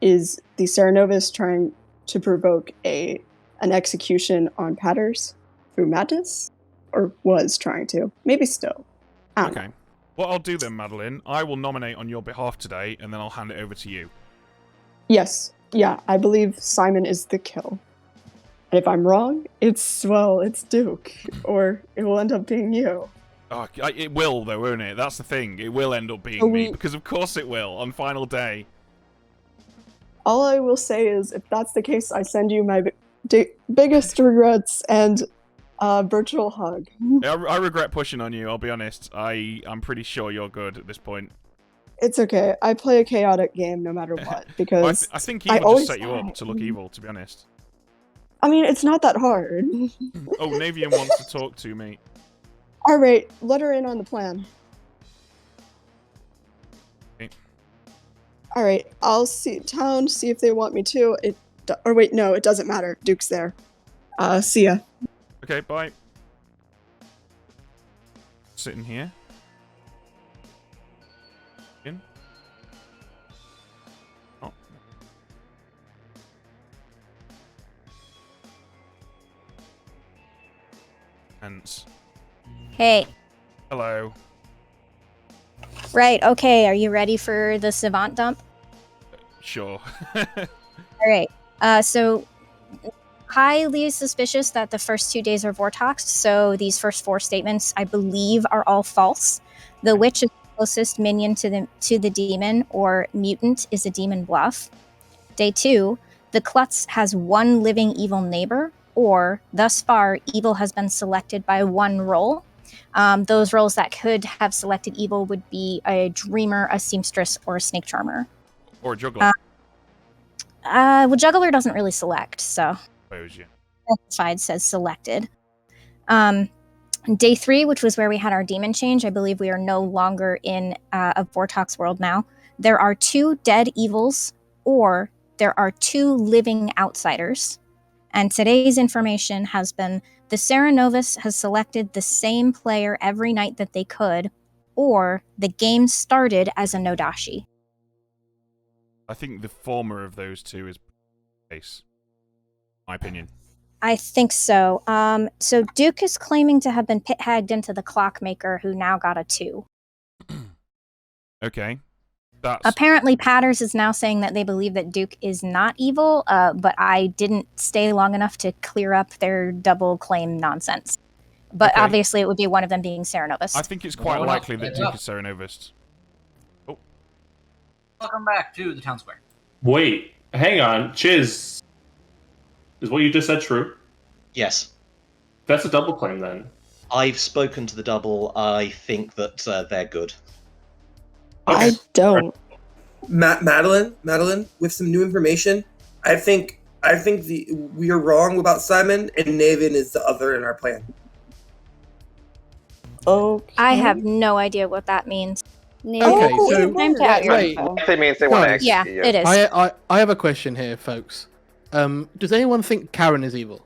is the Serenovus trying to provoke an execution on Patters through madness, or was trying to. Maybe still. I don't know. Okay. What I'll do then, Madeline, I will nominate on your behalf today, and then I'll hand it over to you. Yes. Yeah, I believe Simon is the kill. And if I'm wrong, it's Duke, or it will end up being you. Oh, it will, though, won't it? That's the thing. It will end up being Oh, me, because of course it will, on final day. All I will say is, if that's the case, I send you my biggest regrets and virtual hug. I regret pushing on you, I'll be honest. I'm pretty sure you're good at this point. It's okay. I play a chaotic game no matter what, because I think I evil always just set you up to look evil, to be honest. I mean, it's not that hard. Oh, Navian wants to talk to me. All right, let her in on the plan. Okay. All right, I'll see town, see if they want me to. Or wait, no, it doesn't matter. Duke's there. See ya. Okay, bye. Sitting here. In. Oh. Hence. Hey. Hello. Right, okay, are you ready for the savant dump? Sure. Alright, so highly suspicious that the first 2 days are Vortox, so these first 4 statements, I believe, are all false. The witch is the closest minion to the demon, or mutant is a demon bluff. Day 2, the klutz has one living evil neighbor, or thus far, evil has been selected by one role. Those roles that could have selected evil would be a dreamer, a seamstress, or a snake charmer. Or a juggler. Well, juggler doesn't really select, so. Suppose, yeah. Side says selected. Day 3, which was where we had our demon change, I believe we are no longer in a Vortox world now. There are 2 dead evils, or there are 2 living outsiders. And today's information has been the Serenovus has selected the same player every night that they could, or the game started as a Nodashi. I think the former of those two is case. My opinion. I think so. So Duke is claiming to have been pit-hagged into the clockmaker, who now got a 2. Okay. That's... Apparently, Patters is now saying that they believe that Duke is not evil, but I didn't stay long enough to clear up their double claim nonsense. But Okay. obviously, it would be one of them being Serenovus. I think it's quite likely that Duke is Serenovus. Oh. Welcome back to the town square. Wait, hang on. Chiz, is what you just said true? Yes. That's a double claim then. I've spoken to the double. I think that they're good. I don't. Madeline, with some new information, I think we are wrong about Simon, and Naven is the other in our plan. Okay. I have no idea what that means. Okay, so wait. It means they want to Guys, Yeah, execute you. it is. I have a question here, folks. Does anyone think Karen is evil?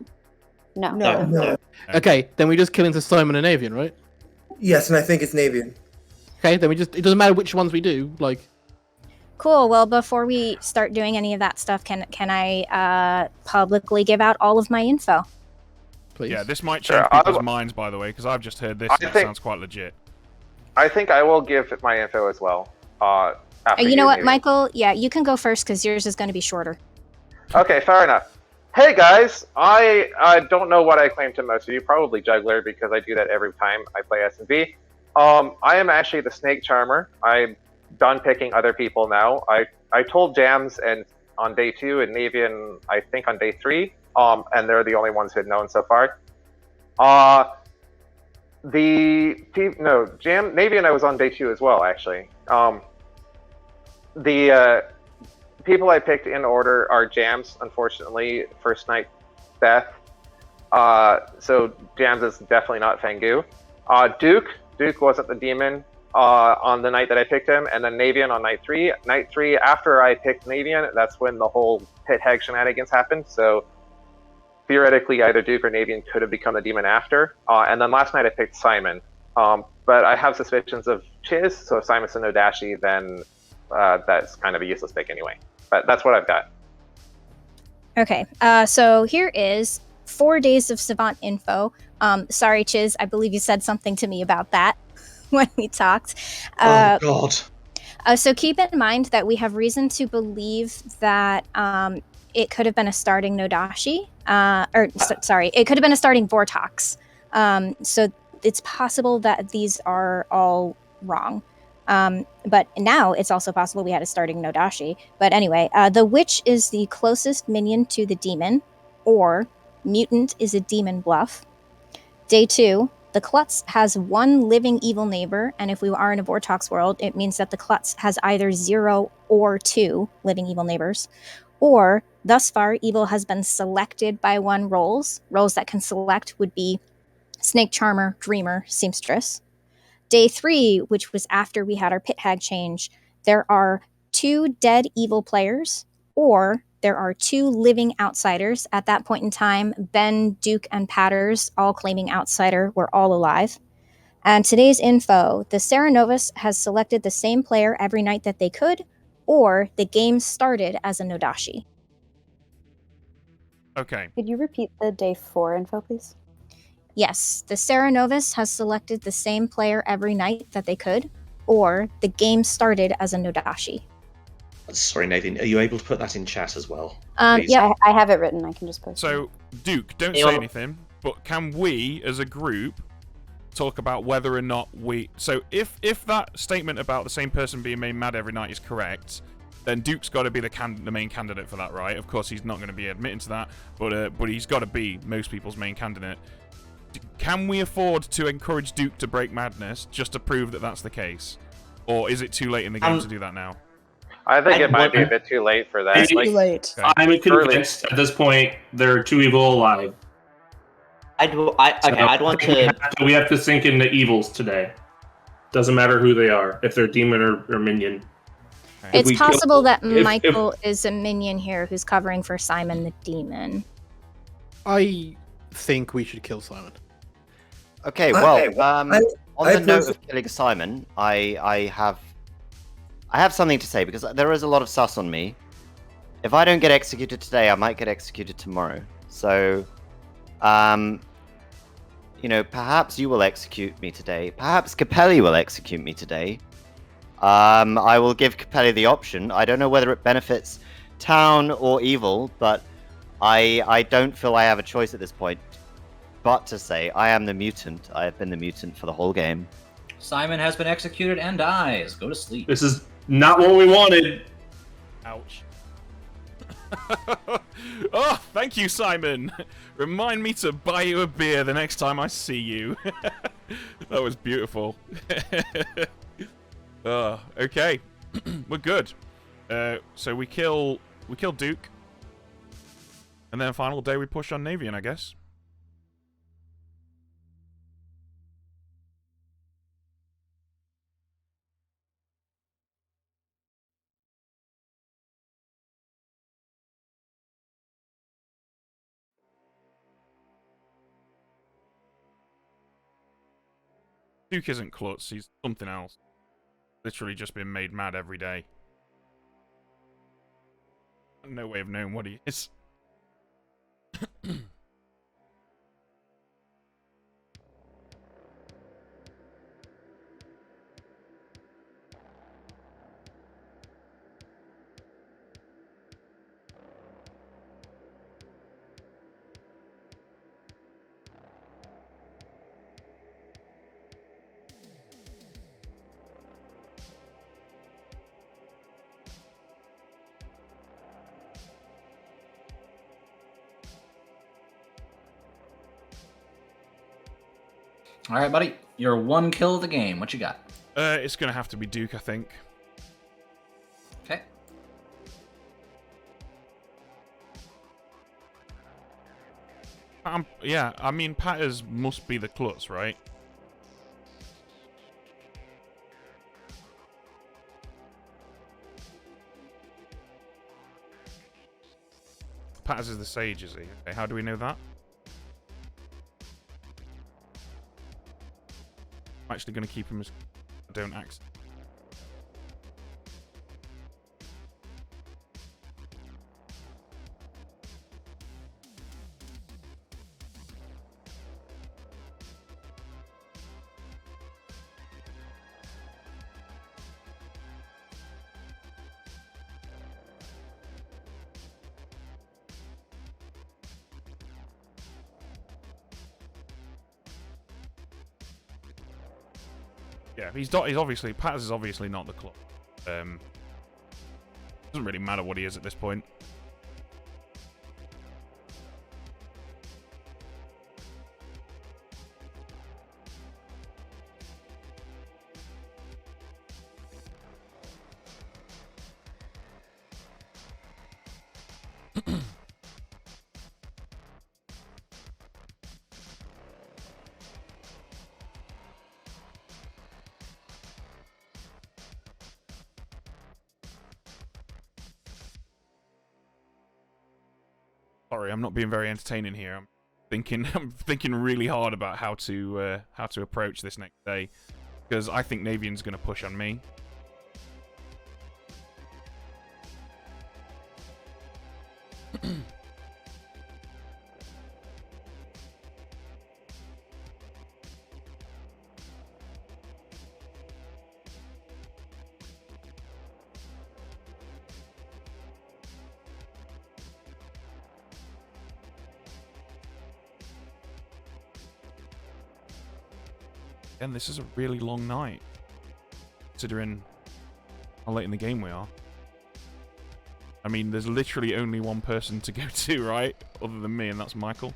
No. No. Okay, then we just kill into Simon and Avian, right? Yes, and I think it's Navian. Okay, then it doesn't matter which ones we do, like... Cool. Well, before we start doing any of that stuff, can I publicly give out all of my info? Please. Yeah, this might change people's minds, by the way, because I've just heard this and it sounds quite legit. I think I will give my info as well. After You know what, maybe. Michael? Yeah, you can go first because yours is going to be shorter. Okay, fair enough. Hey guys, I don't know what I claim to most of you, probably Juggler, because I do that every time I play S&B. I am actually the Snake Charmer. I'm done picking other people now. I told Jams and on day 2 and Navian, I think on day 3, and they're the only ones who had known so far. Navian I was on day 2 as well, actually. The people I picked in order are Jams, unfortunately, first night death. So Jams is definitely not Fengu. Duke wasn't the demon on the night that I picked him, and then Navian on night 3. Night 3, after I picked Navian, that's when the whole pit hag shenanigans happened, so theoretically either Duke or Navian could have become the demon after. And then last night I picked Simon. But I have suspicions of Chiz, so if Simon's a Nodashi, then that's kind of a useless pick anyway. But that's what I've got. Okay, so here is 4 days of Savant info. Sorry, Chiz, I believe you said something to me about that when we talked. Oh, God. So keep in mind that we have reason to believe that it could have been a starting Nodashi. It could have been a starting Vortox. So it's possible that these are all wrong. But now it's also possible we had a starting Nodashi. But anyway, the witch is the closest minion to the demon, or mutant is a demon bluff. Day 2, the klutz has one living evil neighbor, and if we are in a Vortox world, it means that the klutz has either 0 or 2 living evil neighbors. Or, thus far, evil has been selected by one roles. Roles that can select would be Snake Charmer, Dreamer, Seamstress. Day 3, which was after we had our pit hag change, there are 2 dead evil players, or there are 2 living outsiders. At that point in time, Ben, Duke, and Patters, all claiming outsider, were all alive. And today's info, the Serenovus has selected the same player every night that they could, or the game started as a Nodashi. Okay. Could you repeat the day 4 info, please? Yes, the Serenovus has selected the same player every night that they could, or the game started as a Nodashi. Sorry, Nathan, are you able to put that in chat as well? Yeah, I have it written. I can just post it. So, Duke, don't say anything, but can we, as a group, talk about whether or not we... So, if that statement about the same person being made mad every night is correct, then Duke's got to be the main candidate for that, right? Of course, he's not going to be admitting to that, but he's got to be most people's main candidate. Can we afford to encourage Duke to break madness just to prove that that's the case? Or is it too late in the game to do that now? I think it might be a bit too late for that. It's too late. Okay. I'm convinced at this point they're too evil alive. I'd want to. We have to sink into evils today. Doesn't matter who they are, if they're demon or minion. It's possible that Michael is a minion here who's covering for Simon the Demon. I think we should kill Simon. Okay, well, on the note of killing Simon, I have something to say because there is a lot of sus on me. If I don't get executed today, I might get executed tomorrow. So, you know, perhaps you will execute me today. Perhaps Capelli will execute me today. I will give Capelli the option. I don't know whether it benefits town or evil, but I don't feel I have a choice at this point. But to say, I am the mutant. I have been the mutant for the whole game. Simon has been executed and dies. Go to sleep. This is not what we wanted. Ouch. Oh, thank you, Simon. Remind me to buy you a beer the next time I see you. That was beautiful. Okay, we're good. So we kill Duke, and then final day we push on Navian, I guess. Duke isn't Klutz, he's something else. Literally just been made mad every day. No way of knowing what he is. All right, buddy. You're one kill of the game. What you got? It's gonna have to be Duke, I think. Okay. Yeah, I mean, Patters must be the Klutz, right? Patters is the sage, is he? Okay, how do we know that? I'm actually going to keep him as I don't act. Yeah, he's obviously Patters is obviously not the club. Doesn't really matter what he is at this point. Sorry, I'm not being very entertaining here. I'm thinking really hard about how to approach this next day, because I think Navian's going to push on me. Again, this is a really long night, considering how late in the game we are. I mean, there's literally only one person to go to, right? Other than me, and that's Michael.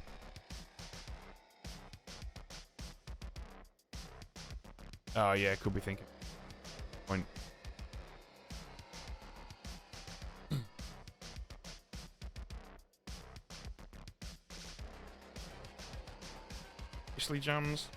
Oh yeah, could be thinking. Point. Seriously, Jams?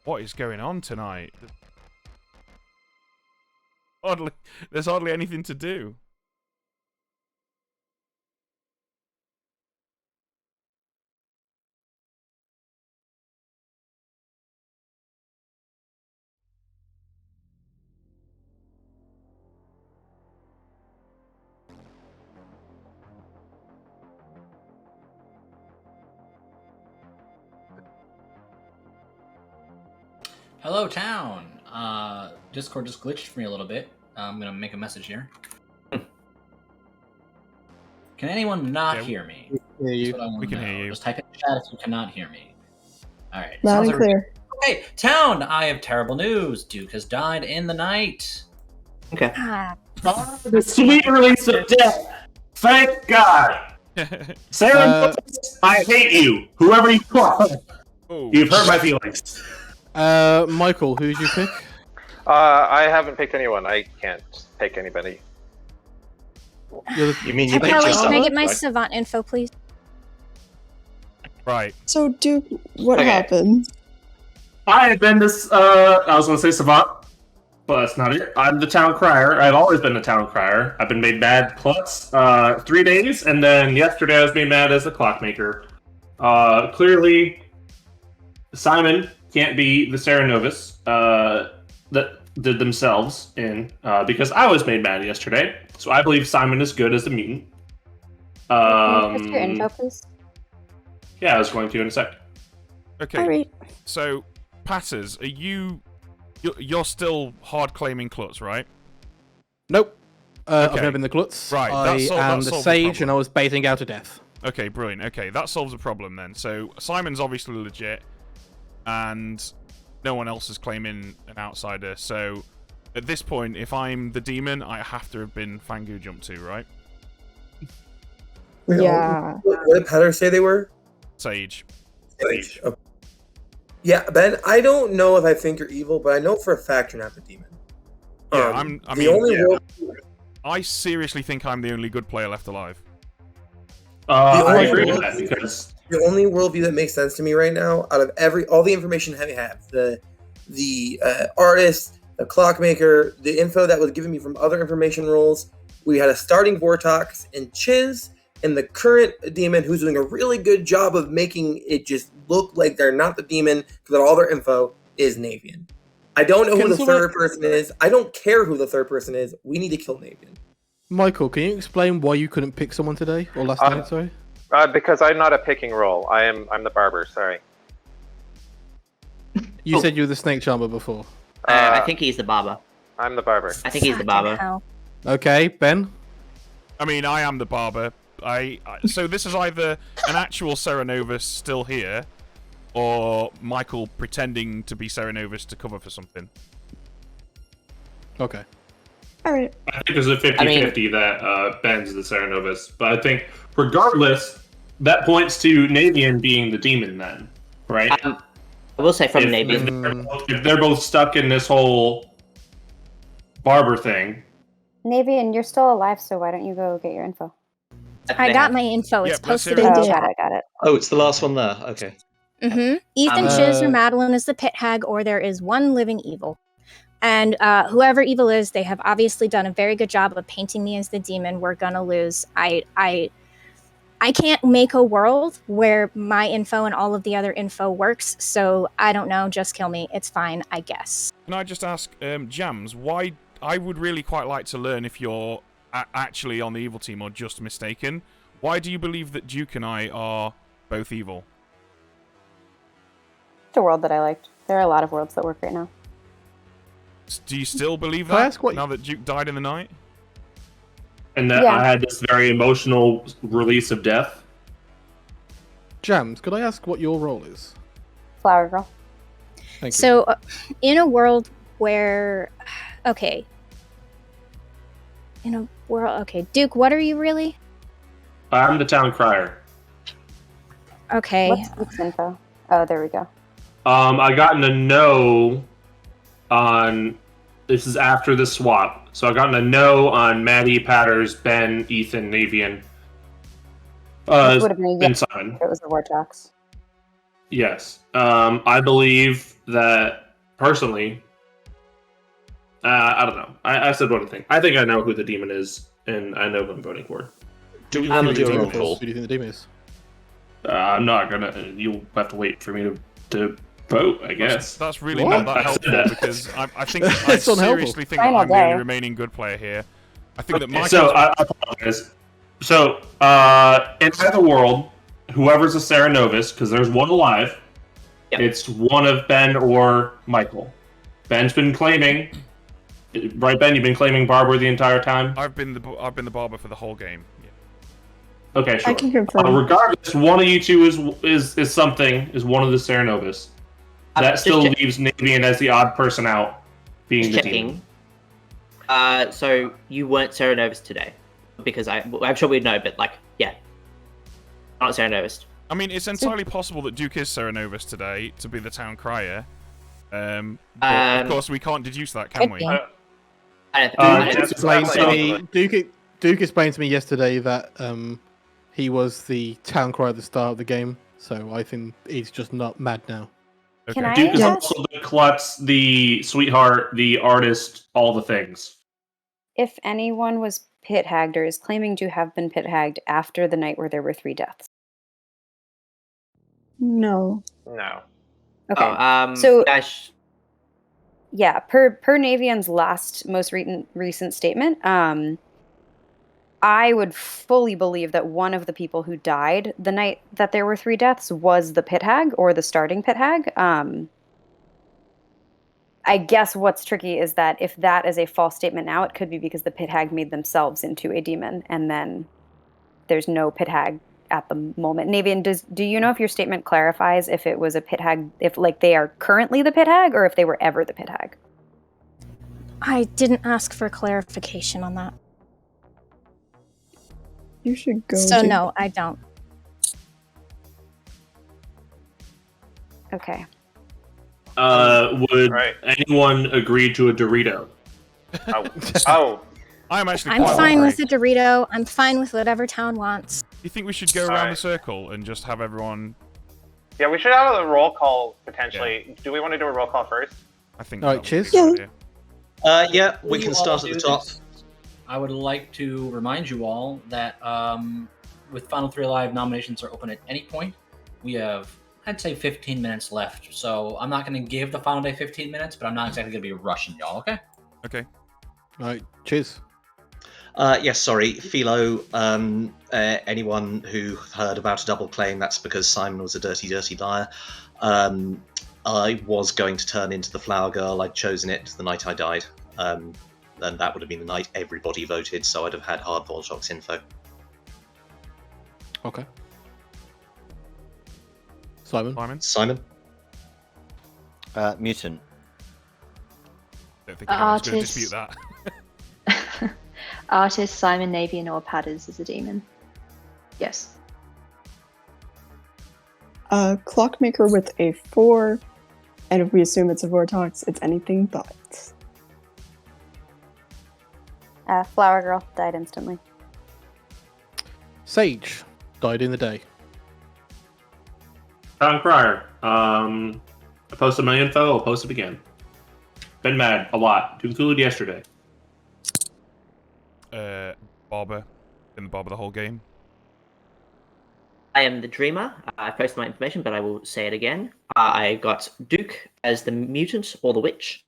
What is going on tonight? There's hardly anything to do. Hello, town. Discord just glitched for me a little bit. I'm gonna make a message here. Can anyone not hear me? Hear you. We can hear you. Just type in the chat if you cannot hear me. All right. Loud sounds and like- clear. Okay, town. I have terrible news. Duke has died in the night. Okay. The sweet release of death. Thank God. Sarah, I hate you. Whoever you are. Oh. You've hurt my feelings. Michael, who did you pick? I haven't picked anyone. I can't pick anybody. You mean you picked Capelli, yourself? can I get my right? savant info, please? Right. So, Duke, what Okay. happened? I have been this. I was going to say savant, but that's not it. I'm the town crier. I've always been the town crier. I've been made mad plus 3 days, and then yesterday I was made mad as a clockmaker. Clearly, Simon can't be the Serenovis that did themselves in because I was made mad yesterday. So I believe Simon is good as a mutant. What's your info, please? Yeah, I was going to in a sec. Okay. All right. So, Patters, are you're still hard claiming Klutz, right? Nope. I've Okay. never been the Klutz. Right, I that am the solves the sage, problem. and I was baiting out to death. Okay, brilliant. Okay, that solves a problem then. So Simon's obviously legit, and no one else is claiming an outsider. So at this point, if I'm the demon, I have to have been Fangu jumped to, right? Wait, Yeah. What did Patter say they were? Sage. Sage. Okay. Yeah, Ben, I don't know if I think you're evil, but I know for a fact you're not the demon. Yeah, World, I seriously think I'm the only good player left alive. I agree with that because the only worldview that makes sense to me right now, out of all the information I have, the artist, the clockmaker, the info that was given me from other information roles, we had a starting Vortox and Chiz, and the current demon who's doing a really good job of making it just look like they're not the demon because all their info is Navian. I don't know who the third person is. I don't care who the third person is. We need to kill Navian. Michael, can you explain why you couldn't pick someone today or last night? Sorry. Because I'm not a picking role. I'm the barber. Sorry. You said you were the snake charmer before. I think he's the barber. I'm the barber. I think he's the barber. Okay, Ben. I mean, I am the barber. So this is either an actual Serenovus still here, or Michael pretending to be Serenovus to cover for something. Okay. All right. I think there's a 50-50 that Ben's the Serenovus. But I think, regardless, that points to Navian being the demon then, right? I will say from Navian. If they're both stuck in this whole barber thing. Navian, you're still alive, so why don't you go get your info? I got my info. It's posted in Oh, the got chat. it, got it. Oh, it's the last one there. Okay. Mm-hmm. Ethan Chiz or Madeline is the pit hag, or there is one living evil. And whoever evil is, they have obviously done a very good job of painting me as the demon. We're gonna lose. I can't make a world where my info and all of the other info works, so I don't know, just kill me. It's fine, I guess. Can I just ask, Jams, why... I would really quite like to learn if you're actually on the evil team or just mistaken. Why do you believe that Duke and I are both evil? It's a world that I liked. There are a lot of worlds that work right now. Do you still believe Can I that, ask what now that Duke died in the night? And that I had this very emotional release of death. Jams, could I ask what your role is? Flower girl. Thank you. So, in a world where... Okay. In a world... Okay, Duke, what are you really? I'm the town crier. Okay. What's Duke's info? Oh, there we go. I gotten a no on... This is after the swap. So I gotten a no on Maddie, Patters, Ben, Ethan, Navian. This would have been a yes Simon. if it was the Vortox. Yes. I believe that, personally... I don't know. I said one thing. I think I know who the demon is, and I know who I'm voting for. Do we want to do a roll call? Who do you think the demon is? I'm not gonna... You'll have to wait for me to vote, I guess. That's really not that helpful, because I think I It's unhelpful. seriously think that I'm the only remaining good player here. I think that Michael's... So, I apologize. So, in either world, whoever's a Sarah Novus, because there's one alive, it's one of Ben or Michael. Ben's been claiming... Right, Ben? You've been claiming Barber the entire time? I've been the Barber for the whole game. Yeah. Okay, sure. I can confirm. Regardless, one of you two is something, is one of the Sarah Novus. That still leaves Navian as the odd person out, being the demon. So you weren't Sarah Novus today, because I'm sure we'd know, but not Sarah Novus. I mean, it's entirely possible that Duke is Sarah Novus today to be the town crier. But of course, we can't deduce that, can we? Duke explained to me yesterday that he was the town crier at the start of the game, so I think he's just not mad now. Okay. Duke is also the klutz, the sweetheart, the artist, all the things. If anyone was pit hagged or is claiming to have been pit hagged after the night where there were 3 deaths. No. No. Okay. So yeah, per Navian's most recent statement, I would fully believe that one of the people who died the night that there were 3 deaths was the pit hag or the starting pit hag. I guess what's tricky is that if that is a false statement now, it could be because the pit hag made themselves into a demon, and then there's no pit hag at the moment. Navian, do you know if your statement clarifies if it was a pit hag, if they are currently the pit hag, or if they were ever the pit hag? I didn't ask for clarification on that. You should go. So no, I don't. Okay. Would anyone agree to a Dorito? Oh. I'm actually. I'm fine with a Dorito. I'm fine with whatever town wants. You think we should go around the circle and just have everyone? Yeah, we should have a roll call potentially. Yeah. Do we want to do a roll call first? I think. All right, cheers. Yeah, we can start at the top. I would like to remind you all that with Final 3 Live, nominations are open at any point. We have, I'd say, 15 minutes left. So I'm not going to give the final day 15 minutes, but I'm not exactly going to be rushing y'all, okay? Okay. All right, cheers. Yes, sorry, Philo. Anyone who heard about a double claim, that's because Simon was a dirty, dirty liar. I was going to turn into the flower girl. I'd chosen it the night I died. And that would have been the night everybody voted, so I'd have had hard Vortox info. Okay. Simon? Simon? Mutant. I don't think anyone's going to dispute that. Artist, Simon, Navian, or Patters is a demon. Yes. Clockmaker with a 4, and if we assume it's a Vortox, it's anything but. Flower girl died instantly. Sage died in the day. Town crier. I posted my info. I'll post it again. Been mad a lot, to include yesterday. Barber. Been the Barber the whole game. I am the dreamer. I posted my information, but I will say it again. I got Duke as the mutant or the witch,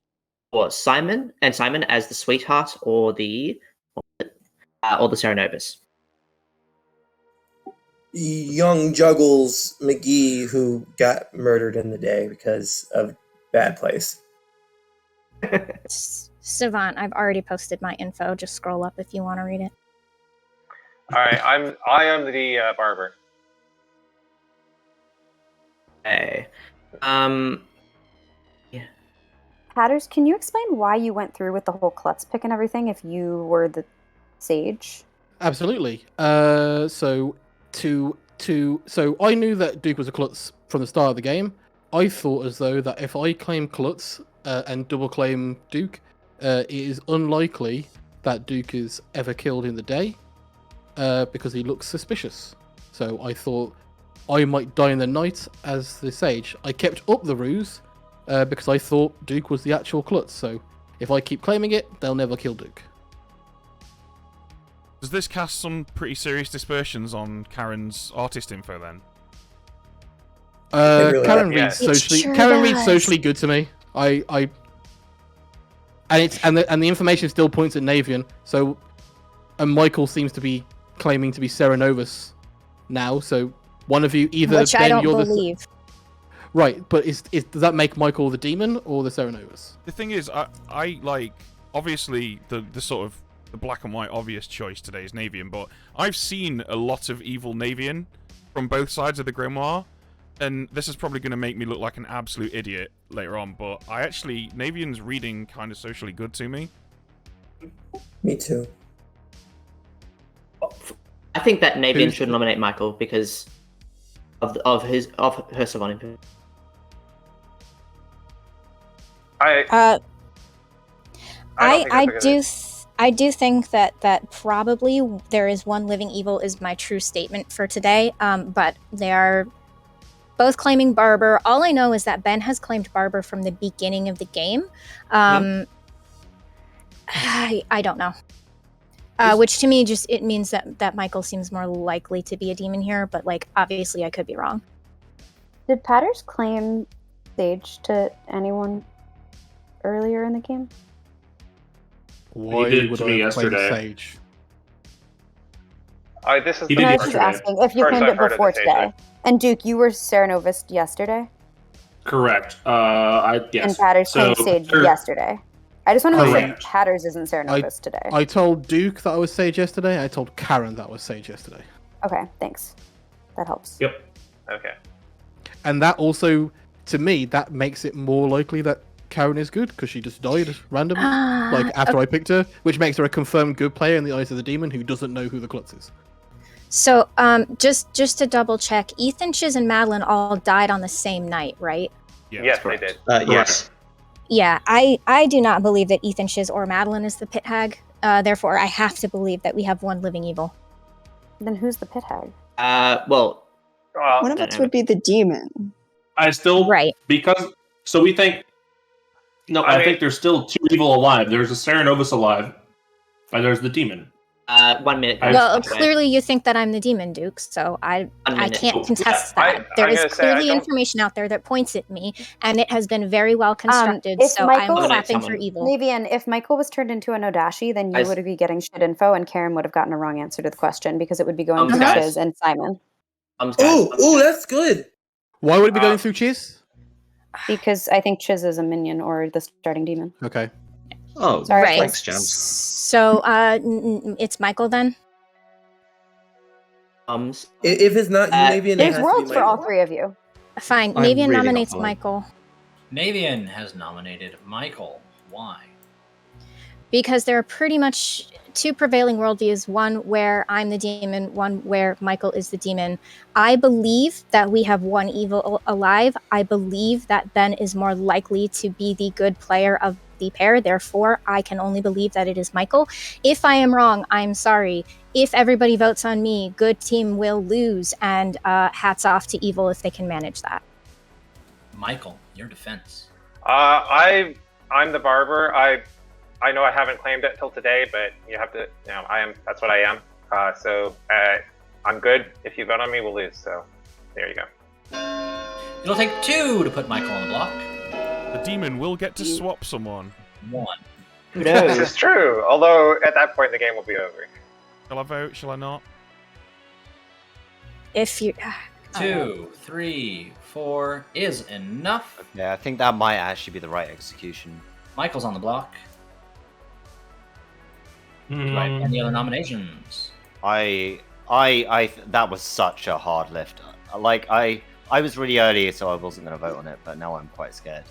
or Simon as the sweetheart or the Cerenovus. Young Juggles McGee, who got murdered in the day because of bad place. Savant, I've already posted my info. Just scroll up if you want to read it. All right, I am the barber. Okay. Hatters, can you explain why you went through with the whole klutz pick and everything if you were the sage? Absolutely. So I knew that Duke was a klutz from the start of the game. I thought as though that if I claim klutz and double claim Duke, it is unlikely that Duke is ever killed in the day because he looks suspicious. So I thought I might die in the night as the sage. I kept up the ruse because I thought Duke was the actual klutz. So if I keep claiming it, they'll never kill Duke. Does this cast some pretty serious dispersions on Karen's artist info then? Karen reads socially. Karen reads socially good to me. And the information still points at Navian. So, and Michael seems to be claiming to be Cerenovus now. So one of you either Which Ben, I don't you're believe. Right, but does that make Michael the demon or the Cerenovus? The thing is, I like obviously the sort of the black and white obvious choice today is Navian, but I've seen a lot of evil Navian from both sides of the grimoire, and this is probably going to make me look like an absolute idiot later on, but Navian's reading kind of socially good to me. Me too. I think that Navian should nominate Michael because of her savant info. I do think that probably there is one living evil is my true statement for today. But they are both claiming Barber. All I know is that Ben has claimed Barber from the beginning of the game. I don't know. Which to me it means that Michael seems more likely to be a demon here, but like obviously I could be wrong. Did Patters claim Sage to anyone earlier in the game? Why He did would to me I claim yesterday. Sage? This is He the did I first was just yesterday. asking if you First claimed I've it heard of before the Sage. today. And Duke, you were Cerenovus yesterday, Correct. and Yes. Patters claimed Sage yesterday. I just want to make sure Correct. Patters isn't Cerenovus today. I told Duke that I was Sage yesterday. I told Karen that I was Sage yesterday. Okay, thanks. That helps. Yep. Okay. And that also, to me, that makes it more likely that Karen is good because she just died randomly, like after I picked her, which makes her a confirmed good player in the eyes of the demon who doesn't know who the klutz is. So, just to double check, Ethan, Chiz, and Madeline all died on the same night, right? Yeah, Yes, they did. Yes. Yeah, I do not believe that Ethan, Chiz, or Madeline is the pit hag. Therefore, I have to believe that we have one living evil. Then who's the pit hag? Well, One of us would be the demon. I still Right. because so we think. No, I think there's still two evil alive. There's a Cerenovus alive, and there's the demon. 1 minute. Well, clearly you think that I'm the demon, Duke, so I can't contest that. There is clearly information out there that points at me, and it has been very well constructed, If so Michael- I'm clapping for evil. Navian, if Michael was turned into an Odashi, then you would be getting shit info, and Karen would have gotten a wrong answer to the question because it would be going to guys. Chiz and Simon. Ooh, that's good. Why would it be going through Chiz? Because I think Chiz is a minion or the starting demon. Okay. Oh, Sorry, Right. thanks, Jams. So, it's Michael then? If it's not you, Navian, it There's has to worlds be for all Michael. three of you. Fine, I'm Navian really not nominates following. Michael. Navian has nominated Michael. Why? Because there are pretty much two prevailing worldviews, one where I'm the demon, one where Michael is the demon. I believe that we have one evil alive. I believe that Ben is more likely to be the good player of the pair. Therefore, I can only believe that it is Michael. If I am wrong, I'm sorry. If everybody votes on me, good team will lose, and hats off to evil if they can manage that. Michael, your defense. I I'm the barber. I know I haven't claimed it till today, but you have to. I am. That's what I am. So I'm good. If you vote on me, we'll lose. So there you go. It'll take 2 to put Michael on the block. The demon will get to swap someone. 1. This is true. Although at that point the game will be over. Shall I vote? Shall I not? If you 2, 3, 4 is enough. Yeah, I think that might actually be the right execution. Michael's on the block. Right. Any other nominations? That was such a hard lift. Like I was really early, so I wasn't going to vote on it, but now I'm quite scared.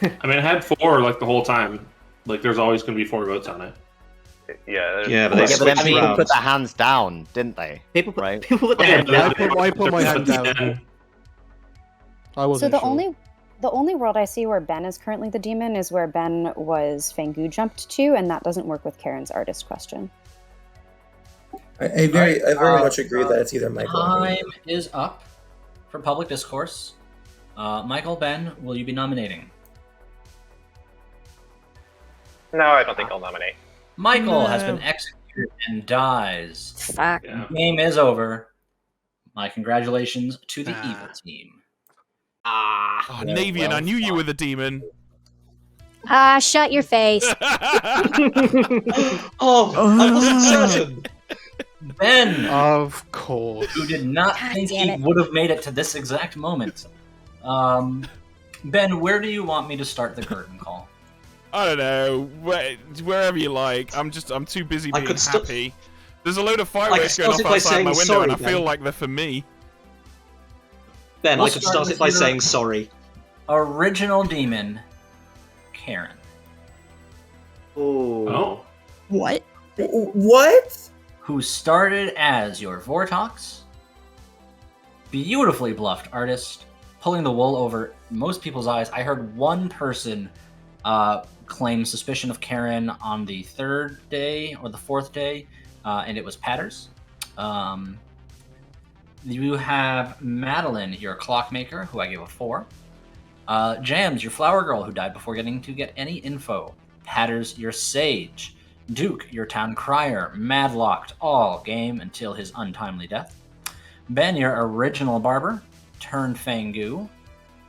I mean, I had 4 like the whole time. Like, there's always going to be 4 votes on it. Yeah, but then switched people rounds. put their hands down, didn't they? People right? People put their hands down. I put my hand down. I wasn't So the sure. only world I see where Ben is currently the demon is where Ben was Fangu jumped to, and that doesn't work with Karen's artist question. I very much agree that it's either Michael or me. Time is up for public discourse. Michael, Ben, will you be nominating? No, I don't think I'll nominate. Michael has been executed and dies. Fuck. The game is over. My congratulations to the evil team. Oh, Navian, I knew you were the demon. Shut your face. Oh, I wasn't certain. Ben, Of course. who did not think damn he it. would have made it to this exact moment. Ben, where do you want me to start the curtain call? I don't know. Wherever you like. I'm too busy being happy. There's a load of fireworks going off start it by outside my saying window, and I sorry, feel Ben. like they're for me. Ben, We'll I could start start with it by your- saying sorry. Original demon, Karen. Oh. What? What? Who started as your Vortox, beautifully bluffed artist, pulling the wool over most people's eyes. I heard one person claim suspicion of Karen on the 3rd day or the 4th day, and it was Patters. You have Madeline, your clockmaker, who I gave a 4. Jams, your flower girl, who died before getting to get any info. Patters, your sage. Duke, your town crier, madlocked all game until his untimely death. Ben, your original barber, turned Fangu.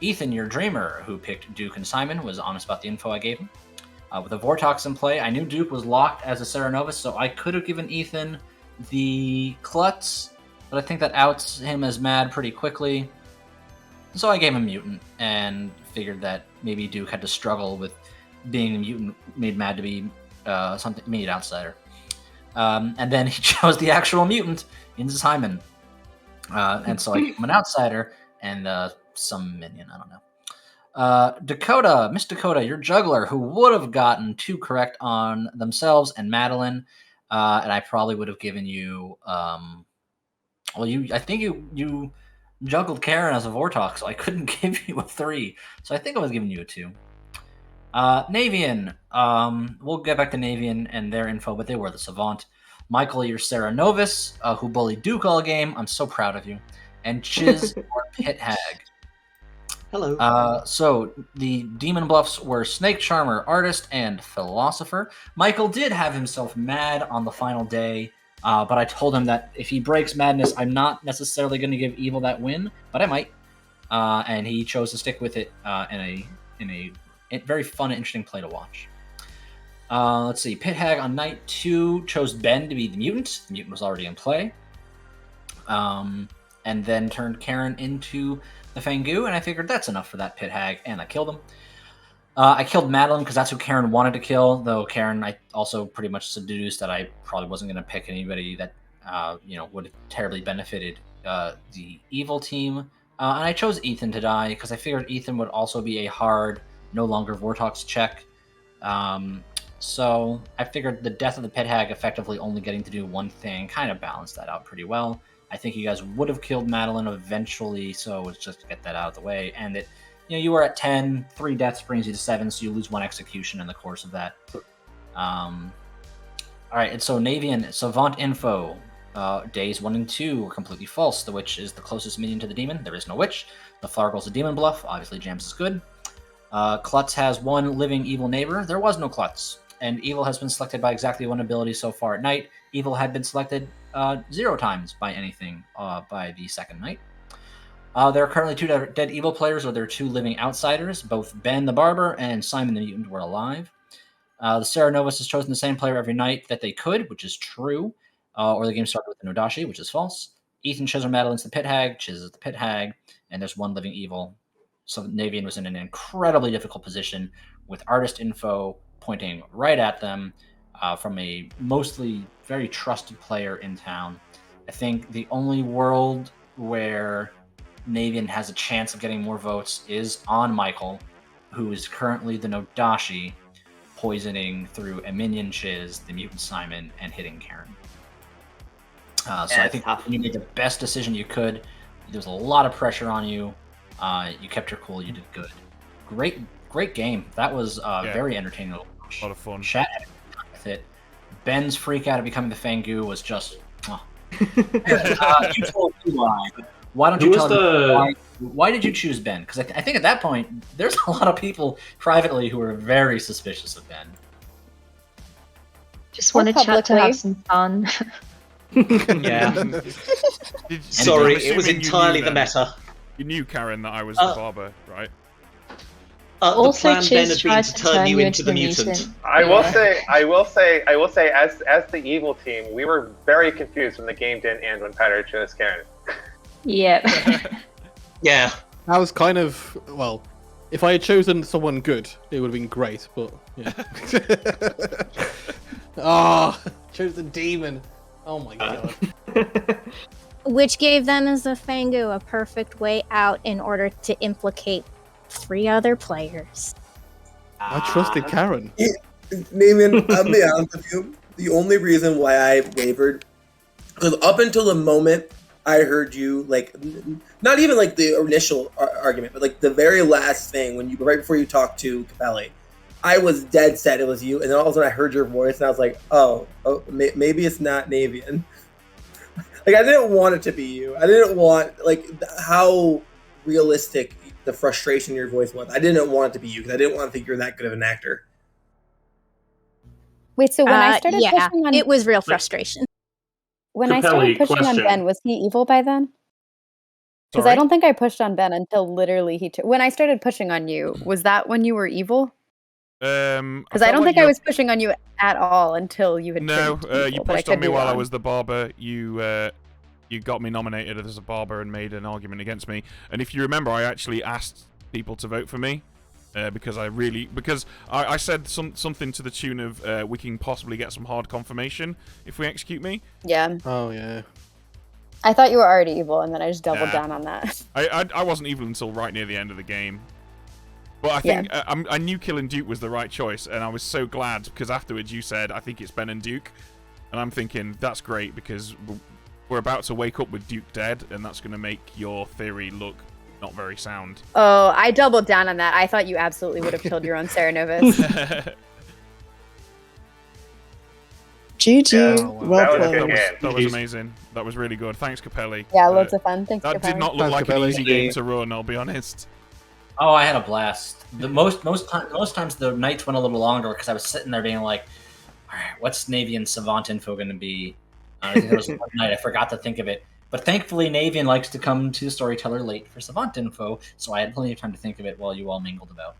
Ethan, your dreamer, who picked Duke and Simon, was honest about the info I gave him. With a Vortox in play, I knew Duke was locked as a Serenovus, so I could have given Ethan the Klutz, but I think that outs him as mad pretty quickly. So I gave him Mutant, and figured that maybe Duke had to struggle with being a mutant made mad to be something made outsider. And then he chose the actual mutant in Simon. And so I gave him an outsider and some minion, I don't know. Dakota, Miss Dakota, your juggler, who would have gotten 2 correct on themselves and Madeline, and I probably would have given you I think you juggled Karen as a Vortox, so I couldn't give you a 3. So I think I was giving you a 2. Navian, we'll get back to Navian and their info, but they were the Savant. Michael, your Sarah Novus, who bullied Duke all game. I'm so proud of you. And Chiz, your Pit Hag. Hello. So the demon bluffs were Snake Charmer, Artist, and Philosopher. Michael did have himself mad on the final day, but I told him that if he breaks madness, I'm not necessarily going to give Evil that win, but I might. And he chose to stick with it in a very fun and interesting play to watch. Let's see. Pit Hag on night 2 chose Ben to be the mutant. The mutant was already in play. And then turned Karen into the Fangu, and I figured that's enough for that Pit Hag, and I killed him. I killed Madeline because that's who Karen wanted to kill, though Karen, I also pretty much deduced that I probably wasn't going to pick anybody that would have terribly benefited the evil team. And I chose Ethan to die because I figured Ethan would also be a hard, no longer Vortox check. So I figured the death of the Pit Hag effectively only getting to do one thing kind of balanced that out pretty well. I think you guys would have killed Madeline eventually, so it's just to get that out of the way. And it, you were at 10, 3 deaths brings you to 7, so you lose 1 execution in the course of that. All right, and so Navian, Savant info. Days 1 and 2 were completely false. The witch is the closest minion to the demon. There is no witch. The flower girl's a demon bluff. Obviously, Jams is good. Klutz has one living evil neighbor. There was no Klutz, and evil has been selected by exactly one ability so far at night. Evil had been selected 0 times by anything by the second night. There are currently 2 dead evil players, or there are 2 living outsiders. Both Ben the Barber and Simon the Mutant were alive. The Serenovus has chosen the same player every night that they could, which is true, or the game started with an Odashi, which is false. Ethan Chisholm Madeline's the Pit Hag, Chiz is the Pit Hag, and there's 1 living evil. So Navian was in an incredibly difficult position with artist info pointing right at them from a mostly very trusted player in town. I think the only world where Navian has a chance of getting more votes is on Michael, who is currently the Nodashi, poisoning through a minion Chiz, the mutant Simon, and hitting Karen. So I think you made the best decision you could. There was a lot of pressure on you. You kept your cool. You did good. Great game. That was very entertaining. A lot of fun. Chat had a good time with it. Ben's freak out of becoming the Fangu was just. You told me why. Why don't you tell me why did you choose Ben? Because I think at that point there's a lot of people privately who are very suspicious of Ben. Just want to chat to have some fun. Yeah. Sorry, it was entirely the meta. You knew, Karen, that I was the barber, right? The plan then had been to turn you into the mutant. I will say, as the evil team, we were very confused when the game didn't end when Patter chose Karen. Yeah. Yeah. That was kind of, well, if I had chosen someone good, it would have been great, but yeah. Chose the demon. Oh my god. Which gave them as the Fangu a perfect way out in order to implicate 3 other players. I trusted Karen. Naaman, I'll be honest with you. The only reason why I wavered, because up until the moment I heard you, like, not even like the initial argument, but like the very last thing when right before you talked to Capelli, I was dead set it was you, and then all of a sudden I heard your voice, and I was like, oh maybe it's not Navian. Like, I didn't want it to be you. I didn't want, like, how realistic the frustration in your voice was. I didn't want it to be you, because I didn't want to think you're that good of an actor. Wait, so when I started yeah, pushing on... it was real frustration. When I started pushing on Ben, was he evil by then? Because I don't think I pushed on Ben until literally when I started pushing on you, was that when you were evil? Because I don't think I was pushing on you at all until you had turned evil, you pushed on me while I was the barber. You got me nominated as a barber and made an argument against me. And if you remember, I actually asked people to vote for me because I said something to the tune of we can possibly get some hard confirmation if we execute me. Yeah. Oh yeah. I thought you were already evil, and then I just doubled down on that. I wasn't evil until right near the end of the game. But I think I knew killing Duke was the right choice, and I was so glad because afterwards you said, I think it's Ben and Duke. And I'm thinking, that's great because we're about to wake up with Duke dead, and that's going to make your theory look not very sound. Oh, I doubled down on that. I thought you absolutely would have killed your own Serenovus. GG. Yeah, well played. That was amazing. That was really good. Thanks, Capelli. Yeah, loads of fun. Thanks, That Capelli. did not look like an easy game to run, I'll be honest. Oh, I had a blast. Most times the nights went a little longer because I was sitting there being like, all right, what's Navian Savant info going to be? I think there was one night I forgot to think of it. But thankfully, Navian likes to come to Storyteller late for Savant info, so I had plenty of time to think of it while you all mingled about.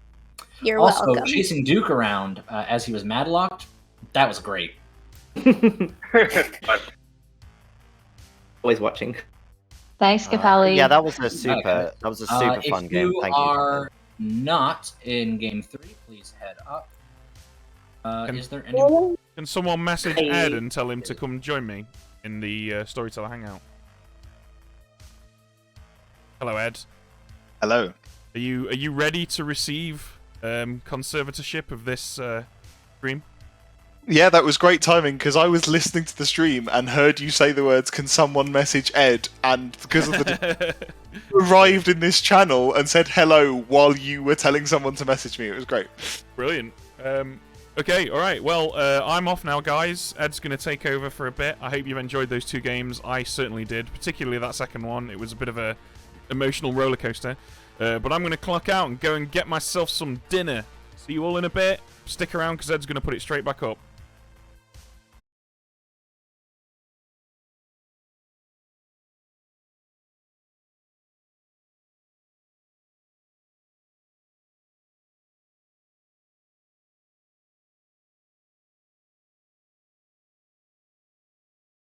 You're also, welcome. chasing Duke around as he was madlocked, that was great. Always watching. Thanks, Capelli. Yeah, that was a super fun game. Thank you. If you are not in Game 3, please head up. Is there anyone? Can someone message Ed and tell him to come join me in the Storyteller Hangout? Hello, Ed. Hello. Are you ready to receive conservatorship of this stream? Yeah, that was great timing because I was listening to the stream and heard you say the words, "Can someone message Ed?" And because of the arrived in this channel and said hello while you were telling someone to message me. It was great. Brilliant. Okay, all right. Well, I'm off now, guys. Ed's going to take over for a bit. I hope you've enjoyed those 2 games. I certainly did, particularly that second one. It was a bit of a emotional roller coaster. But I'm going to clock out and go and get myself some dinner. See you all in a bit. Stick around because Ed's going to put it straight back up.